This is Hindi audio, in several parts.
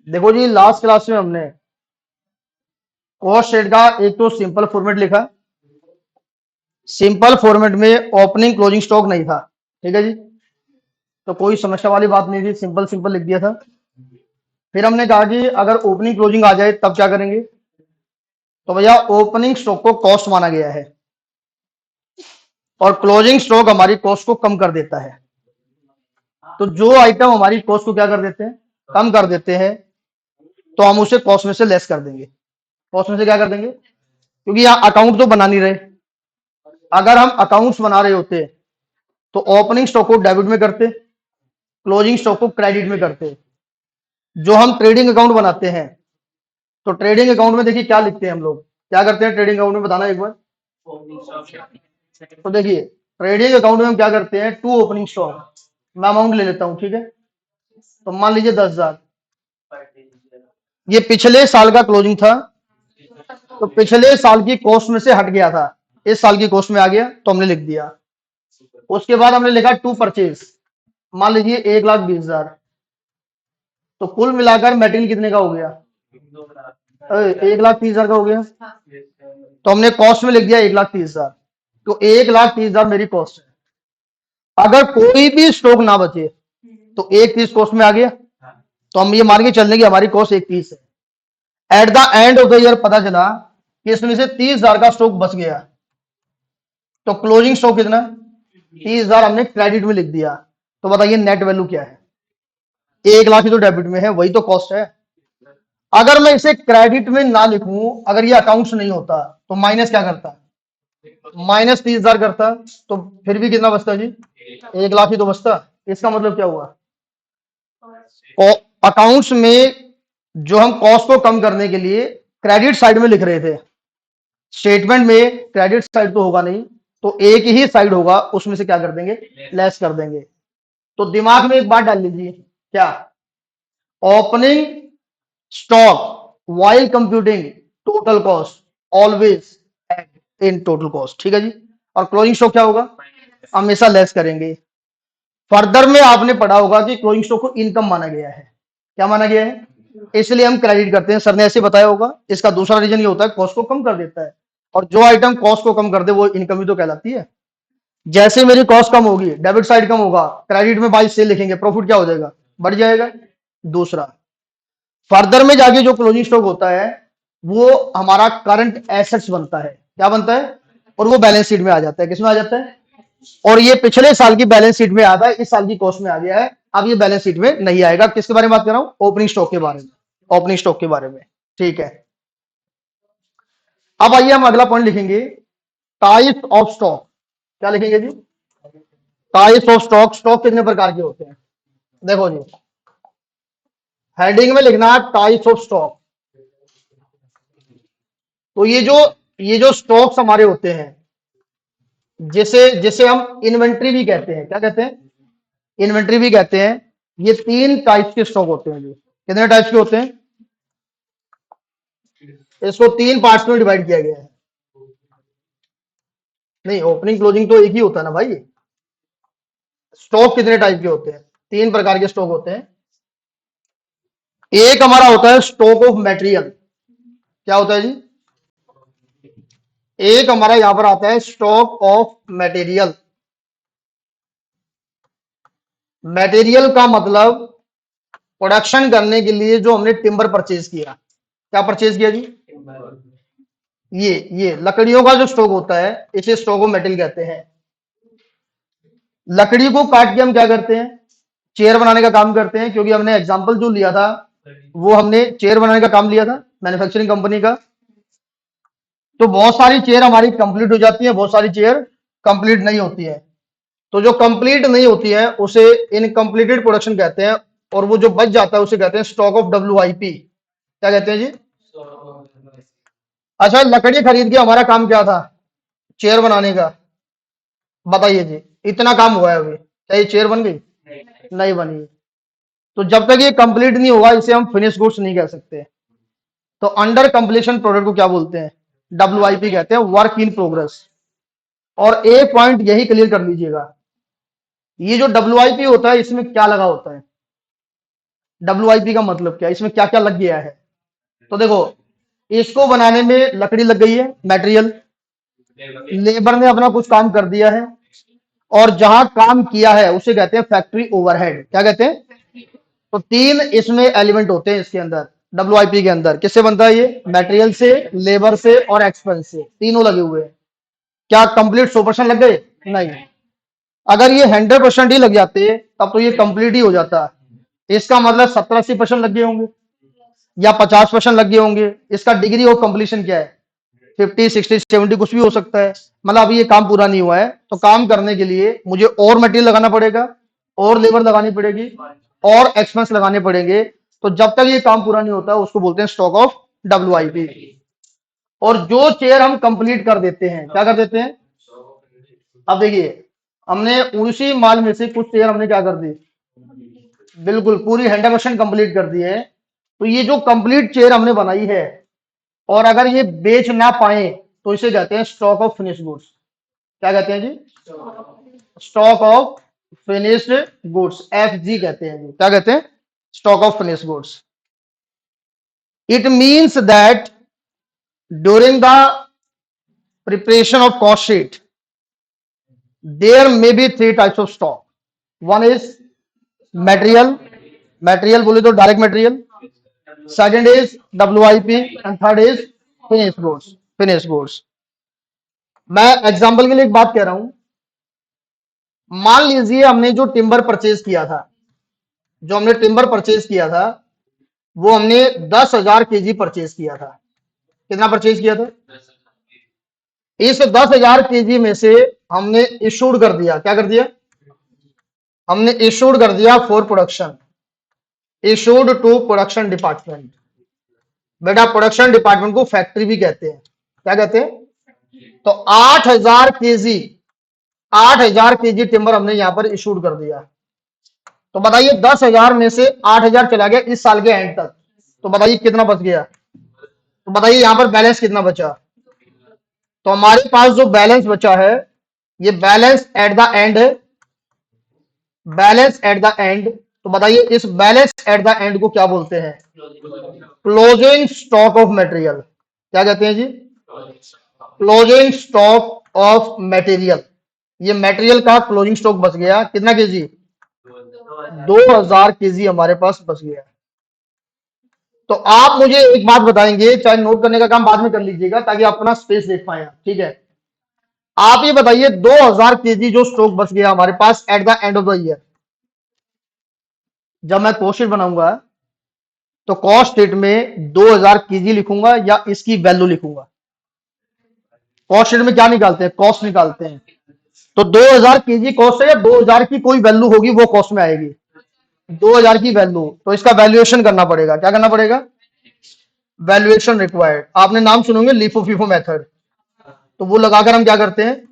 देखो जी, लास्ट क्लास में हमने कॉस्ट शीट का एक तो सिंपल फॉर्मेट लिखा। सिंपल फॉर्मेट में ओपनिंग क्लोजिंग स्टॉक नहीं था, ठीक है जी। तो कोई समस्या वाली बात नहीं थी, सिंपल सिंपल लिख दिया था। फिर हमने कहा कि अगर ओपनिंग क्लोजिंग आ जाए तब क्या करेंगे। तो भैया ओपनिंग स्टॉक को कॉस्ट माना गया है और क्लोजिंग स्टॉक हमारी कॉस्ट को कम कर देता है। तो जो आइटम हमारी कॉस्ट को क्या कर देते हैं, कम कर देते हैं, तो हम उसे कॉस्ट में से लेस कर देंगे। कॉस्ट में से क्या कर देंगे, क्योंकि यहाँ अकाउंट तो बना नहीं रहे। अगर हम अकाउंट्स बना रहे होते तो ओपनिंग स्टॉक को डेबिट में करते, क्लोजिंग स्टॉक को क्रेडिट में करते। जो हम ट्रेडिंग अकाउंट बनाते हैं, तो ट्रेडिंग अकाउंट में देखिए क्या लिखते हैं हम लोग, क्या करते हैं ट्रेडिंग अकाउंट में, बताना एक बार। तो देखिए ट्रेडिंग अकाउंट में हम क्या करते हैं, टू ओपनिंग स्टॉक। मैं अमाउंट ले लेता हूं, ठीक है। तो मान लीजिए 10,000, ये पिछले साल का क्लोजिंग था, तो पिछले साल की कॉस्ट में से हट गया था, इस साल की कॉस्ट में आ गया तो हमने लिख दिया। उसके बाद हमने लिखा टू परचेज, मान लीजिए 1,20,000। तो कुल मिलाकर मेटेरियल कितने का हो गया, 1,30,000 का हो गया। तो हमने कॉस्ट में लिख दिया 1,30,000। तो 1,30,000 मेरी कॉस्ट है। अगर कोई भी स्टॉक ना बचे तो 1,30 कॉस्ट में आ गया। तो हम ये मान के चलने की हमारी कॉस्ट 1,30 है। Eight the end of the year पता चला कि इसमें से 30,000 का स्टॉक बच गया। तो क्लोजिंग स्टॉक कितना, 30,000 हमने क्रेडिट में लिख दिया। तो बताइए नेट वैल्यू क्या है, 1,00,000 ही तो डेबिट में है, वही तो कॉस्ट है। अगर मैं इसे क्रेडिट में ना लिखूं, अगर ये अकाउंट्स नहीं होता तो माइनस क्या करता, माइनस 30,000 करता। तो फिर भी कितना बचता जी, 1,00,000 ही तो बचता। इसका मतलब क्या हुआ, अकाउंट्स में जो हम कॉस्ट को कम करने के लिए क्रेडिट साइड में लिख रहे थे, स्टेटमेंट में क्रेडिट साइड तो होगा नहीं, तो एक ही साइड होगा, उसमें से क्या कर देंगे, लेस कर देंगे। तो दिमाग में एक बात डाल लीजिए, क्या, opening stock while computing total cost always add in total cost, ठीक है जी। और क्लोजिंग स्टॉक क्या होगा, हमेशा लेस करेंगे। फर्दर में आपने पढ़ा होगा कि क्लोजिंग स्टॉक को इनकम माना गया है। क्या माना गया है, इसलिए हम क्रेडिट करते हैं, सर ने ऐसे बताया होगा। इसका दूसरा रीजन ये होता है कॉस्ट को कम कर देता है, और जो आइटम कॉस्ट को कम कर दे वो इनकम ही तो कहलाती है। जैसे मेरी कॉस्ट कम होगी, डेबिट साइड कम होगा, क्रेडिट में बाई सेल लिखेंगे, प्रॉफिट क्या हो जाएगा, बढ़ जाएगा। दूसरा, फर्दर में जाके जो क्लोजिंग स्टॉक होता है वो हमारा करंट एसेट्स बनता है। क्या बनता है, और वो बैलेंस शीट में आ जाता है। किसमें आ जाता है, और ये पिछले साल की बैलेंस शीट में आता है, इस साल की कॉस्ट में आ गया है, अब ये बैलेंस शीट में नहीं आएगा। किसके बारे में बात कर रहा हूं, ओपनिंग स्टॉक के बारे में, ओपनिंग स्टॉक के बारे में, ठीक है। अब आइए हम अगला पॉइंट लिखेंगे, टाइप्स ऑफ स्टॉक। क्या लिखेंगे जी, टाइप्स ऑफ स्टॉक। स्टॉक कितने प्रकार के होते हैं, देखो जी, हेडिंग में लिखना है टाइप्स ऑफ स्टॉक। तो ये जो स्टॉक्स हमारे होते हैं, जिसे जिसे हम इन्वेंट्री भी कहते हैं, क्या कहते हैं, इन्वेंट्री भी कहते हैं। ये 3 टाइप्स के स्टॉक होते हैं जी। कितने टाइप्स के होते हैं, इसको 3 पार्ट्स में डिवाइड किया गया है। नहीं, ओपनिंग क्लोजिंग तो एक ही होता है ना भाई। स्टॉक कितने टाइप के होते हैं, 3 प्रकार के स्टॉक होते हैं। एक हमारा होता है स्टॉक ऑफ मटेरियल। क्या होता है जी, एक हमारा यहां पर आता है स्टॉक ऑफ मटेरियल। मटेरियल का मतलब प्रोडक्शन करने के लिए जो हमने टिम्बर परचेज किया। क्या परचेज किया जी, ये लकड़ियों का जो स्टॉक होता है, इसे स्टॉक ऑफ मटेरियल कहते हैं। लकड़ी को काट के हम क्या करते हैं, चेयर बनाने का काम करते हैं। क्योंकि हमने एग्जांपल जो लिया था वो हमने चेयर बनाने का काम लिया था, मैन्युफैक्चरिंग कंपनी का। तो बहुत सारी चेयर हमारी कंप्लीट हो जाती है, बहुत सारी चेयर कंप्लीट नहीं होती है। तो जो कंप्लीट नहीं होती है उसे इनकम्प्लीटेड प्रोडक्शन कहते हैं, और वो जो बच जाता है उसे कहते हैं स्टॉक ऑफ WIP। क्या कहते हैं जी, अच्छा लकड़ी खरीद के हमारा काम क्या था, चेयर बनाने का। बताइए जी, इतना काम हुआ है अभी, क्या ये चेयर बन गई, नहीं बनी। तो जब तक ये कंप्लीट नहीं होगा इसे हम फिनिश गुड्स नहीं कह सकते। तो अंडर कंप्लीशन प्रोडक्ट को क्या बोलते हैं, WIP कहते हैं, वर्क इन प्रोग्रेस। और एक पॉइंट यही क्लियर कर लीजिएगा, ये जो WIP होता है इसमें क्या लगा होता है, WIP का मतलब क्या है, इसमें क्या क्या लग गया है। तो देखो, इसको बनाने में लकड़ी लग गई है, मटेरियल, लेबर ने अपना कुछ काम कर दिया है, और जहां काम किया है उसे कहते हैं फैक्ट्री ओवरहेड। क्या कहते हैं? तो तीन इसमें एलिमेंट होते हैं इसके अंदर, WIP के अंदर। किससे बनता है ये? मटेरियल से, लेबर से और एक्सपेंस से, तीनों लगे हुए हैं। क्या कंप्लीट 100% लग गए? नहीं। अगर ये 100% ही लग जाते तब तो ये कंप्लीट ही हो जाता। इसका मतलब 70-80% लग गए होंगे या 50% लग गए होंगे। इसका डिग्री ऑफ कंप्लीशन क्या है? 50, 60, 70 कुछ भी हो सकता है। मतलब अभी ये काम पूरा नहीं हुआ है, तो काम करने के लिए मुझे और मटेरियल लगाना पड़ेगा, और लेबर लगानी पड़ेगी, और एक्सपेंस लगाने पड़ेंगे। तो जब तक ये काम पूरा नहीं होता उसको बोलते हैं स्टॉक ऑफ WIP। और जो चेयर हम कंप्लीट कर देते हैं, क्या कर देते हैं? अब देखिए, हमने उसी माल में से कुछ चेयर हमने क्या कर दी, बिल्कुल पूरी 100% कंप्लीट कर दी है। तो ये जो कंप्लीट चेयर हमने बनाई है, और अगर ये बेच ना पाए तो इसे कहते हैं स्टॉक ऑफ फिनिश गुड्स। क्या कहते हैं जी? Stock of finished goods, FG कहते हैं जी। क्या कहते हैं? Stock of finish goods. It means that during the preparation of cost sheet there may be three types of stock. One is material, material बोले तो direct material, second is WIP, and third is finish goods, finish goods. मैं एग्जांपल के लिए एक बात कह रहा हूं, मान लीजिए हमने जो टिम्बर परचेज किया था, जो हमने टिम्बर परचेज किया था, वो हमने 10,000 kg परचेज किया था। कितना परचेज किया था? इस 10,000 kg में से हमने इशूड कर दिया, क्या कर दिया? हमने इशूड कर दिया for production, issued to production department. बेटा प्रोडक्शन डिपार्टमेंट को फैक्ट्री भी कहते हैं। क्या कहते हैं? तो 8,000 kg, 8,000 kg टिम्बर हमने यहां पर इशूड कर दिया। तो बताइए 10,000 में से 8,000 चला गया इस साल के एंड तक, तो बताइए कितना बच गया? तो बताइए यहां पर बैलेंस कितना बचा? तो हमारे पास जो बैलेंस बचा है, ये बैलेंस एट द एंड है, बैलेंस एट द एंड। तो बताइए इस बैलेंस एट द एंड को क्या बोलते हैं? Closing stock of material. क्या कहते हैं जी? Closing stock of material. ये मटेरियल का क्लोजिंग स्टॉक बच गया कितना केजी? 2,000 kg हमारे पास बच गया। तो आप मुझे एक बात बताएंगे, चाहे नोट करने का काम बाद में कर लीजिएगा ताकि आप अपना स्पेस देख पाए, ठीक है? आप ये बताइए 2,000 kg जो स्टॉक बच गया हमारे पास at the end of the year, जब मैं कॉस्ट शीट बनाऊंगा तो कॉस्ट शीट में 2,000 kg लिखूंगा या इसकी वैल्यू लिखूंगा? कॉस्ट शीट में क्या निकालते हैं? कॉस्ट निकालते हैं। तो 2,000 kg कॉस्ट है या 2,000 की कोई वैल्यू होगी वो कॉस्ट में आएगी? 2,000 की वैल्यू। तो इसका वैल्यूएशन करना पड़ेगा। क्या करना पड़ेगा? Valuation required. आपने नाम सुनोगे लिफो फीफो मेथड, तो वो लगाकर हम क्या करते हैं?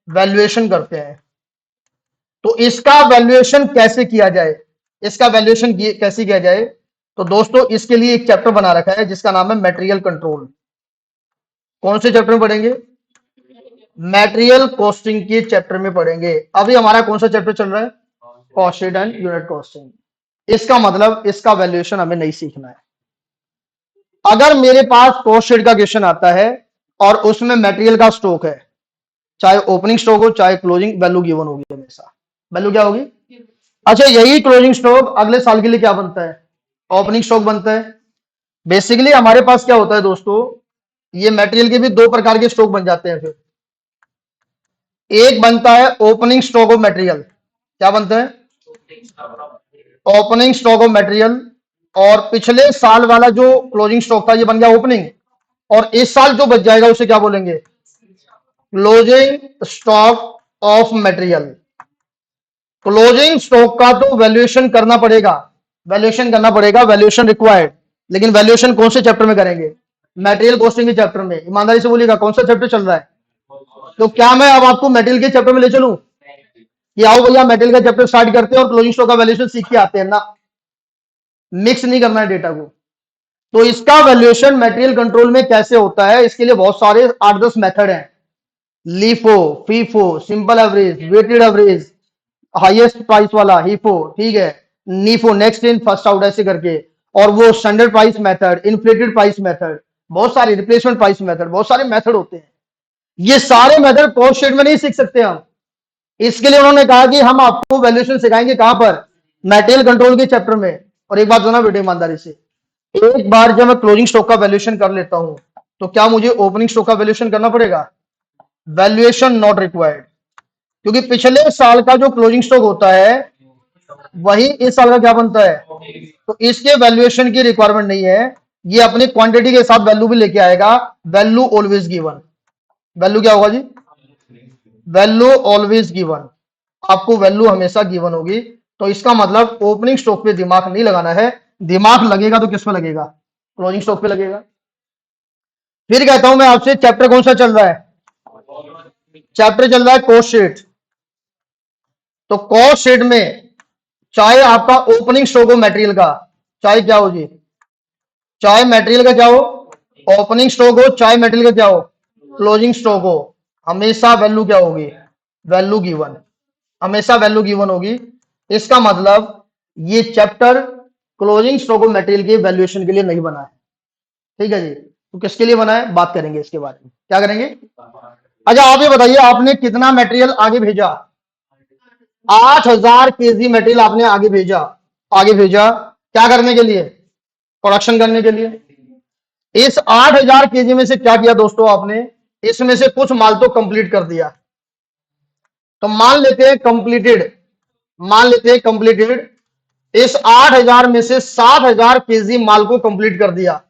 वैल्यूएशन करते हैं। तो इसका वैल्यूएशन कैसे किया जाए, इसका वैल्यूएशन कैसे किया जाए? तो दोस्तों इसके लिए एक चैप्टर बना रखा है जिसका नाम है मटेरियल कंट्रोल। कौन से चैप्टर में पढ़ेंगे? मटेरियल कॉस्टिंग के चैप्टर में पढ़ेंगे। अभी हमारा कौन सा चैप्टर चल रहा है? Cost sheet and unit costing. इसका मतलब इसका वैल्यूएशन हमें नहीं सीखना है। अगर मेरे पास कॉस्ट शीट का क्वेश्चन आता है और उसमें मटेरियल का स्टॉक है, चाहे ओपनिंग स्टॉक हो चाहे क्लोजिंग, वैल्यू गिवन होगी हमेशा। वैल्यू क्या होगी? अच्छा, यही क्लोजिंग स्टॉक अगले साल के लिए क्या बनता है? ओपनिंग स्टॉक बनता है। बेसिकली हमारे पास क्या होता है दोस्तों, ये मटेरियल के भी दो प्रकार के स्टॉक बन जाते हैं। फिर एक बनता है ओपनिंग स्टॉक ऑफ मटेरियल। क्या बनता है? Opening stock of material. और पिछले साल वाला जो क्लोजिंग स्टॉक था ये बन गया ओपनिंग, और इस साल जो बच जाएगा उसे क्या बोलेंगे? Closing stock of material. Closing stock का तो वैल्यूएशन करना पड़ेगा, वैल्यूएशन करना पड़ेगा, वैल्यूएशन रिक्वायर्ड। लेकिन वैल्यूएशन कौन से चैप्टर में करेंगे? मटेरियल कॉस्टिंग के चैप्टर में। ईमानदारी से बोलिएगा कौन सा चैप्टर चल रहा है? तो क्या मैं अब आपको मटेरियल के चैप्टर में ले चलूं कि आओ भैया मटेरियल का चैप्टर स्टार्ट करते हैं और क्लोजिंग स्टॉक का वैल्यूएशन सीख के आते हैं? ना, मिक्स नहीं करना है डेटा को। तो इसका वैल्यूएशन मटेरियल कंट्रोल में कैसे होता है, इसके लिए बहुत सारे 8-10 मेथड हैं। LIFO, FIFO, simple average, weighted average, highest price वाला हीफो, ठीक है, NIFO next in first out ऐसे करके, और वो standard price method, inflated price method, बहुत सारे रिप्लेसमेंट प्राइस मेथड, बहुत सारे मेथड होते हैं। ये सारे मेथड कॉस्ट शीट में नहीं सीख सकते हम। इसके लिए उन्होंने कहा कि हम आपको वैल्यूएशन सिखाएंगे कहां पर, मटेरियल कंट्रोल के चैप्टर में। और एक बात सुना बेटे ईमानदारी से, एक बार जब मैं क्लोजिंग स्टॉक का वैल्यूएशन कर लेता हूं तो क्या मुझे ओपनिंग स्टॉक का वैल्यूएशन करना पड़ेगा? वैल्यूएशन नॉट रिक्वायर्ड, क्योंकि पिछले साल का जो क्लोजिंग स्टॉक होता है वही इस साल का क्या बनता है, तो इसके वैल्यूएशन की रिक्वायरमेंट नहीं है। ये अपनी क्वांटिटी के साथ वैल्यू भी लेके आएगा। वैल्यू ऑलवेज गिवन, वैल्यू क्या होगा जी, वैल्यू ऑलवेज गिवन, आपको वैल्यू हमेशा गिवन होगी। तो इसका मतलब ओपनिंग स्टॉक पे दिमाग नहीं लगाना है, दिमाग लगेगा तो किस पे लगेगा, क्लोजिंग स्टॉक पे लगेगा। फिर कहता हूं मैं आपसे, चैप्टर कौन सा चल रहा है, चैप्टर चल रहा है कॉस्ट शीट। तो कॉस्ट शीट में चाहे आपका ओपनिंग स्टॉक हो मटेरियल का, चाहे क्या हो जी, चाहे मटेरियल का क्या हो ओपनिंग स्टॉक हो, चाहे मटेरियल का क्या हो क्लोजिंग स्टॉक हो, हमेशा वैल्यू क्या होगी, वैल्यू गिवन, हमेशा वैल्यू गिवन होगी। इसका मतलब ये chapter closing stock of material के वैल्यूएशन के लिए नहीं बना है। ठीक है जी, तो किसके लिए बना है, बात करेंगे इसके बारे में, क्या करेंगे। अच्छा आप ये बताइए, आपने कितना मटेरियल आगे भेजा, 8000 केजी मटेरियल आपने आगे भेजा, आगे भेजा क्या करने के लिए, प्रोडक्शन करने के लिए। इस 8000 केजी में से क्या किया दोस्तों आपने, इसमें से कुछ माल तो कंप्लीट कर दिया। तो मान लेते हैं कंप्लीटेड, मान लेते हैं कंप्लीटेड, इस 8000 में से 7000 केजी माल को कंप्लीट कर दिया,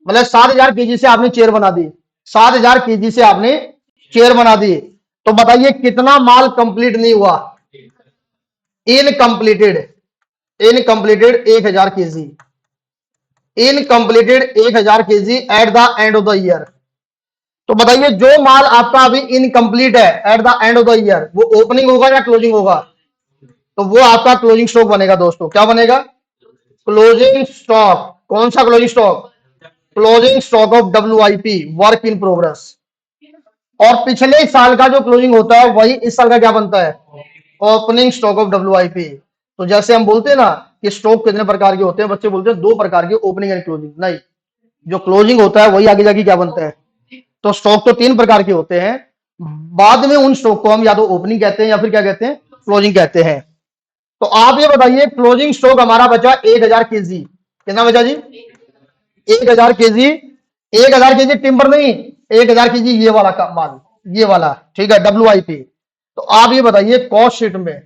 मतलब 7000 केजी से आपने चेयर बना दी, 7000 केजी से आपने चेयर बना दी। तो बताइए कितना माल कंप्लीट नहीं हुआ, incompleted, incompleted 1000 KG, incompleted 1000 KG eight the end of the year. तो बताइए जो माल आपका अभी इनकम्प्लीट है eight the end of the year, वो ओपनिंग होगा या क्लोजिंग होगा, तो वो आपका क्लोजिंग स्टॉक बनेगा दोस्तों। क्या बनेगा, क्लोजिंग स्टॉक। कौन सा closing stock, closing stock of WIP, work in progress. और पिछले साल का जो क्लोजिंग होता है वही इस साल का क्या बनता है, ओपनिंग स्टॉक ऑफ WIP। तो जैसे हम बोलते हैं ना कि स्टॉक कितने प्रकार के होते हैं, बच्चे बोलते हैं 2 प्रकार के, ओपनिंग एंड क्लोजिंग। नहीं, जो क्लोजिंग होता है वही आगे जाके क्या बनता है। तो स्टॉक तो 3 प्रकार के होते हैं, बाद में उन स्टॉक को हम या तो ओपनिंग कहते हैं या फिर क्या कहते हैं, क्लोजिंग कहते हैं। तो आप ये बताइए, क्लोजिंग स्टॉक हमारा बचा 1000 केजी, कितना बचा जी, 1000 केजी, 1000 केजी टिम्बर नहीं, 1000 केजी ये वाला का माल, ये वाला, ठीक है, WIP। तो आप ये बताइए कॉस्ट शीट में,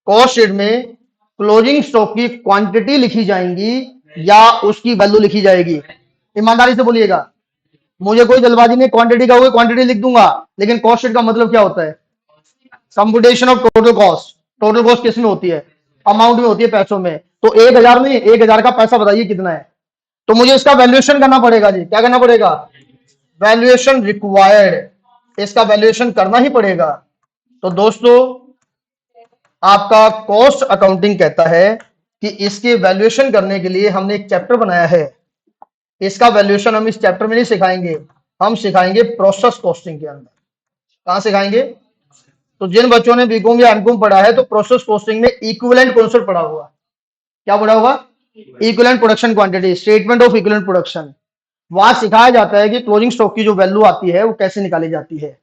कॉस्ट शीट में क्लोजिंग स्टॉक की क्वांटिटी लिखी जाएंगी या उसकी वैल्यू लिखी जाएगी, ईमानदारी से बोलिएगा। मुझे कोई जल्दबाजी नहीं, क्वांटिटी का होगा क्वांटिटी लिख दूंगा, लेकिन कॉस्ट शीट का मतलब क्या होता है, computation of total cost. Total cost किस में होती है, अमाउंट में होती है, पैसों में। तो 1000 नहीं, 1000 का पैसा बताइए कितना है, तो मुझे इसका वैल्यूएशन करना पड़ेगा जी। क्या करना पड़ेगा, वैल्यूएशन रिक्वायर्ड, इसका वैल्यूएशन करना ही पड़ेगा। तो दोस्तों आपका कॉस्ट अकाउंटिंग कहता है कि इसके वैल्यूएशन करने के लिए हमने एक चैप्टर बनाया है। इसका वैल्यूएशन हम इस चैप्टर में नहीं सिखाएंगे, हम सिखाएंगे प्रोसेस कॉस्टिंग के अंदर। कहां सिखाएंगे, तो जिन बच्चों ने बीकॉम या एमकॉम पढ़ा है तो प्रोसेस कॉस्टिंग में इक्विवेलेंट कॉन्सेप्ट पढ़ा होगा। क्या पढ़ा होगा, equivalent production quantity, statement of equivalent production. वहां सिखाया जाता है कि क्लोजिंग स्टॉक की जो वैल्यू आती है वो कैसे निकाली जाती है।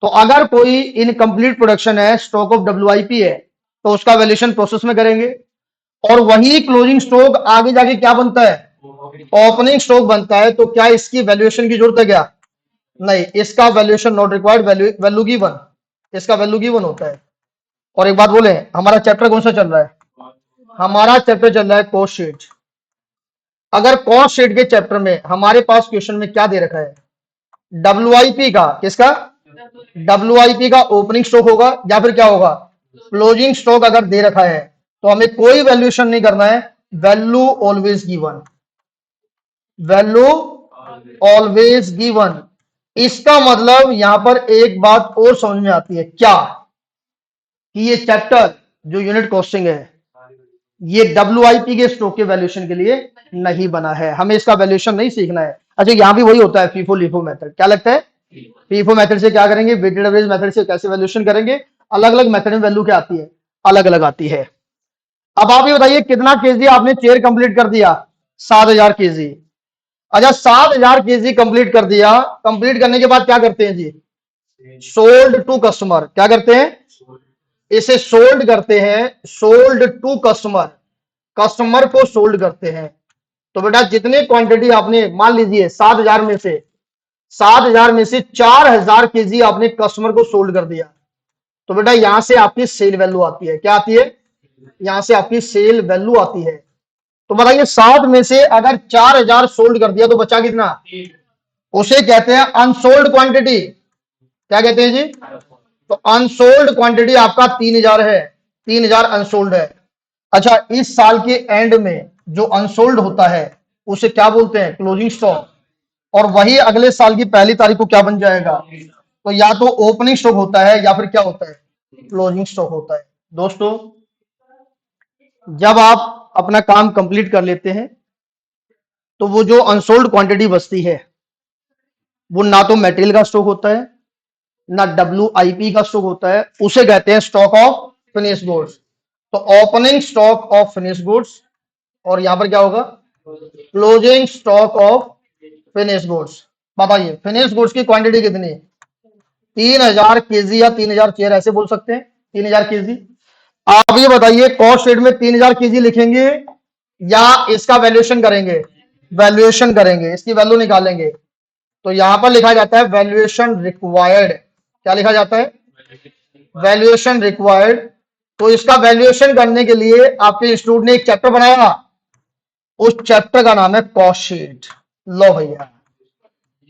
तो अगर कोई इनकम्प्लीट प्रोडक्शन है, स्टॉक ऑफ WIP है, तो उसका वैल्यूएशन प्रोसेस में करेंगे। और वही क्लोजिंग स्टॉक आगे जाके क्या बनता है, ओपनिंग स्टॉक बनता है। तो क्या इसकी वैल्यूएशन की जरूरत है क्या, नहीं, इसका valuation not required, value given, इसका वैल्यू गिवन होता है। और एक बात बोले, हमारा चैप्टर कौन सा चल रहा है, हमारा चैप्टर चल रहा है कॉस्ट शीट। अगर कॉस्ट शीट के चैप्टर में हमारे पास क्वेश्चन में क्या दे रखा है, WIP का, किसका, WIP का ओपनिंग स्टॉक होगा या फिर क्या होगा, क्लोजिंग स्टॉक अगर दे रखा है तो हमें कोई वैल्यूएशन नहीं करना है, value always given, value always given. इसका मतलब यहां पर एक बात और समझ में आती है, क्या, कि ये चैप्टर जो यूनिट कॉस्टिंग है ये WIP के स्टॉक के वैल्यूएशन के लिए नहीं बना है, हमें इसका वैल्यूएशन नहीं सीखना है। अच्छा यहां भी वही होता है, फीफो लिफो मेथड। क्या लगता है, फीफो मेथड से क्या करेंगे, वेटेड एवरेज मेथड से कैसे वैल्यूएशन करेंगे, अलग अलग मेथड में वैल्यू क्या आती है, अलग अलग आती है। अब आप ये बताइए कितना केजी आपने चेयर कंप्लीट कर दिया? 7,000 केजी। अच्छा, 7,000 केजी कंप्लीट कर दिया। कंप्लीट करने के बाद क्या करते हैं जी? Sold to customer. क्या करते हैं? इसे सोल्ड करते हैं, सोल्ड टू कस्टमर। कस्टमर को सोल्ड करते हैं। तो बेटा जितने क्वांटिटी आपने, मान लीजिए 7,000 में से 4,000 केजी आपने कस्टमर को सोल्ड कर दिया, तो बेटा यहां से आपकी सेल वैल्यू आती है। क्या आती है? यहां से आपकी सेल वैल्यू आती है। तो बताइए 7 में से अगर 4,000 सोल्ड कर दिया तो बचा कितना? उसे कहते हैं अनसोल्ड क्वांटिटी। क्या कहते हैं जी? तो अनसोल्ड क्वांटिटी आपका 3,000 है। 3,000 अनसोल्ड है। अच्छा, इस साल के एंड में जो अनसोल्ड होता है उसे क्या बोलते हैं? Closing stock. और वही अगले साल की पहली तारीख को क्या बन जाएगा? तो या तो ओपनिंग स्टॉक होता है या फिर क्या होता है? क्लोजिंग स्टॉक होता है। दोस्तों, जब आप अपना काम कंप्लीट कर लेते हैं तो वो जो अनसोल्ड क्वांटिटी बचती है वो ना तो मटेरियल का स्टॉक होता है, ना WIP का स्टॉक होता है, उसे कहते हैं स्टॉक ऑफ फिनिश गुड्स। तो opening stock of finish goods, और यहां पर क्या होगा? Closing stock of finish goods. बताइए फिनिश गुड्स की क्वांटिटी कितनी? 3,000 केजी या 3,000 चेयर, ऐसे बोल सकते हैं 3,000 केजी। आप ये बताइए कॉस्ट शीट में 3,000 केजी लिखेंगे या इसका वैल्यूएशन करेंगे? वैल्यूएशन करेंगे, इसकी वैल्यू निकालेंगे। तो यहां पर लिखा जाता है वैल्यूएशन रिक्वायर्ड। क्या लिखा जाता है? Valuation required. तो इसका वैल्यूएशन करने के लिए आपके इंस्टीट्यूट ने एक चैप्टर बनाया, उस चैप्टर का नाम है कॉस्ट शीट। लो भैया,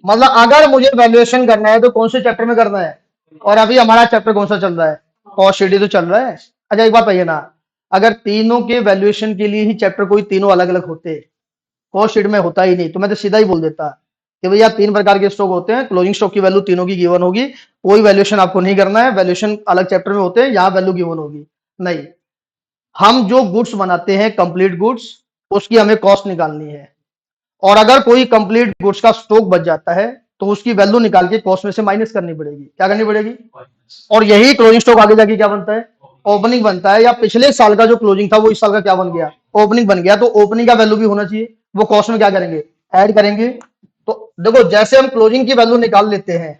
मतलब अगर मुझे वैल्यूएशन करना है तो कौन से चैप्टर में करना है? और अभी हमारा चैप्टर कौन सा चल रहा है? कॉस्ट शीट ही तो चल रहा है। अच्छा एक बात बताइए ना, अगर तीनों के वैल्यूएशन के लिए ही चैप्टर कोई तीनों अलग अलग होते, कॉस्ट शीट में होता ही नहीं, तो मैं तो सीधा ही बोल देता कि भैया 3 प्रकार के स्टॉक होते हैं, क्लोजिंग स्टॉक की वैल्यू तीनों की गिवन होगी, कोई वैल्यूएशन आपको नहीं करना है, वैल्यूएशन अलग चैप्टर में होते हैं, यहाँ वैल्यू गिवन होगी। नहीं, हम जो गुड्स बनाते हैं कंप्लीट गुड्स, उसकी हमें कॉस्ट निकालनी है। और अगर कोई कंप्लीट गुड्स का स्टॉक बच जाता है तो उसकी वैल्यू निकाल के कॉस्ट में से माइनस करनी पड़ेगी। क्या करनी पड़ेगी? और यही क्लोजिंग स्टॉक आगे जाके क्या बनता है? ओपनिंग बनता है। या पिछले साल का जो क्लोजिंग था वो इस साल का क्या बन गया? ओपनिंग बन गया। तो ओपनिंग का वैल्यू भी होना चाहिए, वो कॉस्ट में क्या करेंगे? ऐड करेंगे। तो देखो जैसे हम क्लोजिंग की वैल्यू निकाल लेते हैं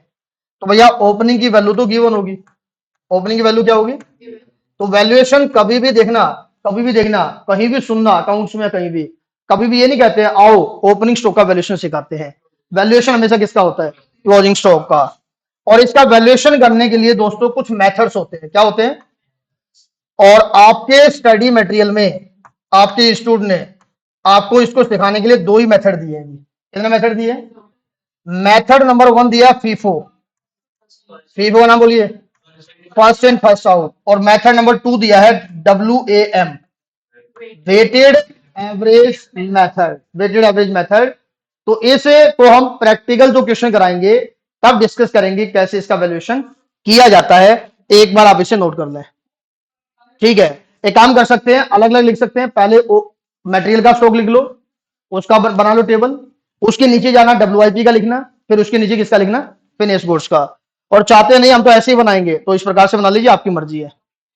तो भैया ओपनिंग की वैल्यू तो गिवन होगी। ओपनिंग की वैल्यू क्या होगी? तो वैल्यूएशन कभी भी देखना, कभी भी देखना, कहीं भी सुनना अकाउंट्स में, कहीं भी कभी भी ये नहीं कहते हैं आओ ओपनिंग स्टॉक का वैल्यूएशन सिखाते हैं। वैल्यूएशन हमेशा किसका होता है? क्लोजिंग स्टॉक का। और इसका वैल्यूएशन करने के लिए दोस्तों कुछ मेथड्स होते हैं। क्या होते हैं? और आपके स्टडी मटेरियल में आपके इंस्टीट्यूट ने आपको इसको सिखाने के लिए 2 ही मेथड दिए हैं। कितने मेथड दिए? मेथड नंबर 1 दिया फीफो। फीफो का नाम बोलिए, फर्स्ट इन फर्स्ट आउट। और मेथड नंबर 2 दिया है WAM, weighted average method. Weighted average method. तो इसे तो हम प्रैक्टिकल जो क्वेश्चन कराएंगे तब डिस्कस करेंगे कैसे इसका वैल्यूएशन किया जाता है। एक बार आप इसे नोट कर लें, ठीक है? एक काम कर सकते हैं, अलग अलग लिख सकते हैं। पहले मटेरियल का स्टॉक लिख लो, उसका बना लो टेबल, उसके नीचे जाना WIP का लिखना, फिर उसके नीचे किसका लिखना? फिनिश गुड्स का। और चाहते नहीं हम तो ऐसे ही बनाएंगे, तो इस प्रकार से बना लीजिए, आपकी मर्जी है।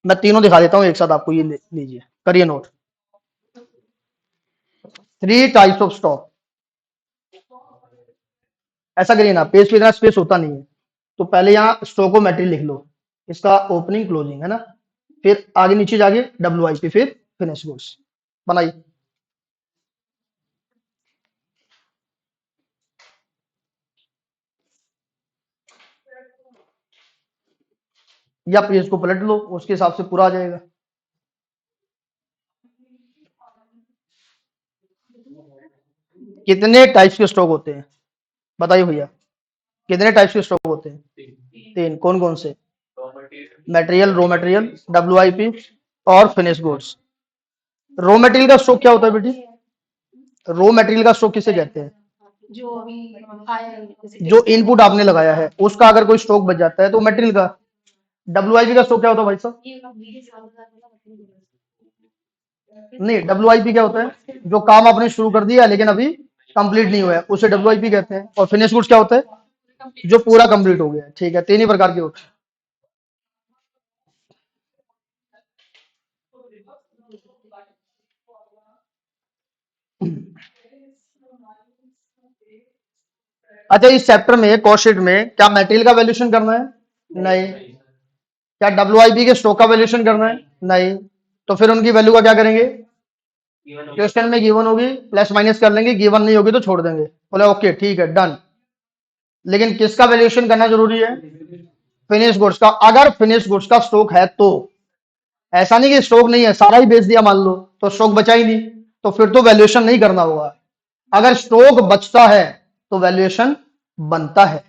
मैं तीनों दिखा देता हूं एक साथ आपको, ये लीजिए, करिए नोट। 3 types of stock. ऐसा करिए ना, पेज पे इतना स्पेस होता नहीं है, तो पहले यहाँ स्टॉक ऑफ मटेरियल लिख लो, इसका ओपनिंग क्लोजिंग है ना, फिर आगे नीचे जाके WIP, फिर फिनिश गुड्स। बनाइए। या पेज को पलट लो, उसके हिसाब से पूरा आ जाएगा। कितने टाइप्स के स्टॉक होते हैं बताइए भैया? कितने टाइप्स के स्टॉक होते हैं? 3। कौन कौन से? मटेरियल, रॉ मटेरियल, WIP और फिनिश गुड्स। रॉ मटेरियल का स्टॉक क्या होता है बेटी? रॉ मटेरियल का स्टॉक किसे कहते हैं? जो अभी आया है, जैसे जो इनपुट आपने लगाया है उसका अगर कोई स्टॉक बच जाता है तो मटेरियल का। WIP का स्टॉक क्या होता है भाई साहब? ये लोग वीडियो चालू कर नहीं, WIP क्या होता है? जो काम आपने शुरू कर दिया लेकिन अभी कंप्लीट नहीं हुआ है उसे WIP कहते हैं। और फिनिश गुड्स क्या होता है? जो पूरा कंप्लीट हो गया है। ठीक है, 3 ही प्रकार के होते हैं। अच्छा, इस चैप्टर में कॉस्ट शीट में क्या मटेरियल का वैल्यूएशन करना है? नहीं। क्या डब्ल्यूआईपी के स्टॉक का वैल्यूएशन करना है? नहीं। तो फिर उनकी वैल्यू का क्या करेंगे? क्वेश्चन में गिवन होगी प्लस माइनस कर लेंगे, गिवन नहीं होगी तो छोड़ देंगे। बोले ओके ठीक है डन। लेकिन किसका वैल्यूएशन करना जरूरी है? फिनिश गुड्स का। अगर फिनिश गुड्स का स्टॉक है तो, ऐसा नहीं कि स्टॉक नहीं है सारा ही बेच दिया मान लो तो स्टॉक बचा ही नहीं, तो फिर तो वैल्यूएशन नहीं करना होगा। अगर स्टॉक बचता है तो वैल्यूएशन बनता है।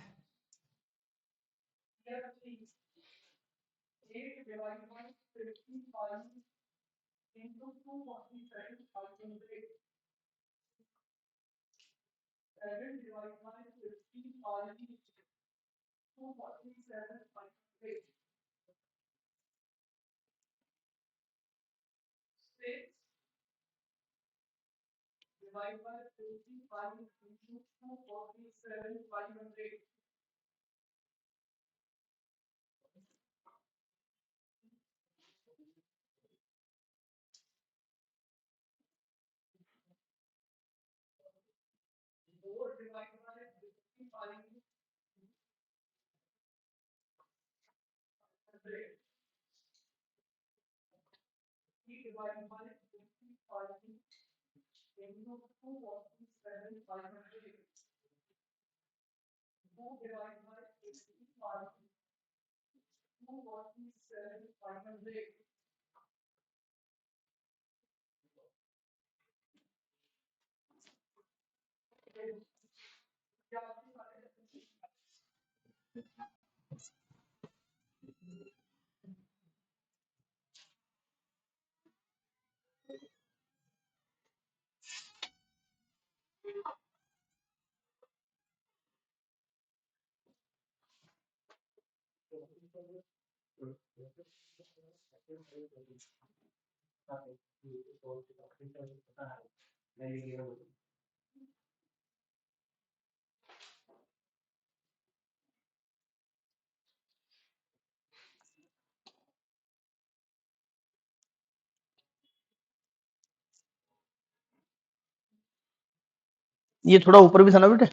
ये थोड़ा ऊपर भी था ना बेटे,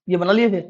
ये बना लिए थे।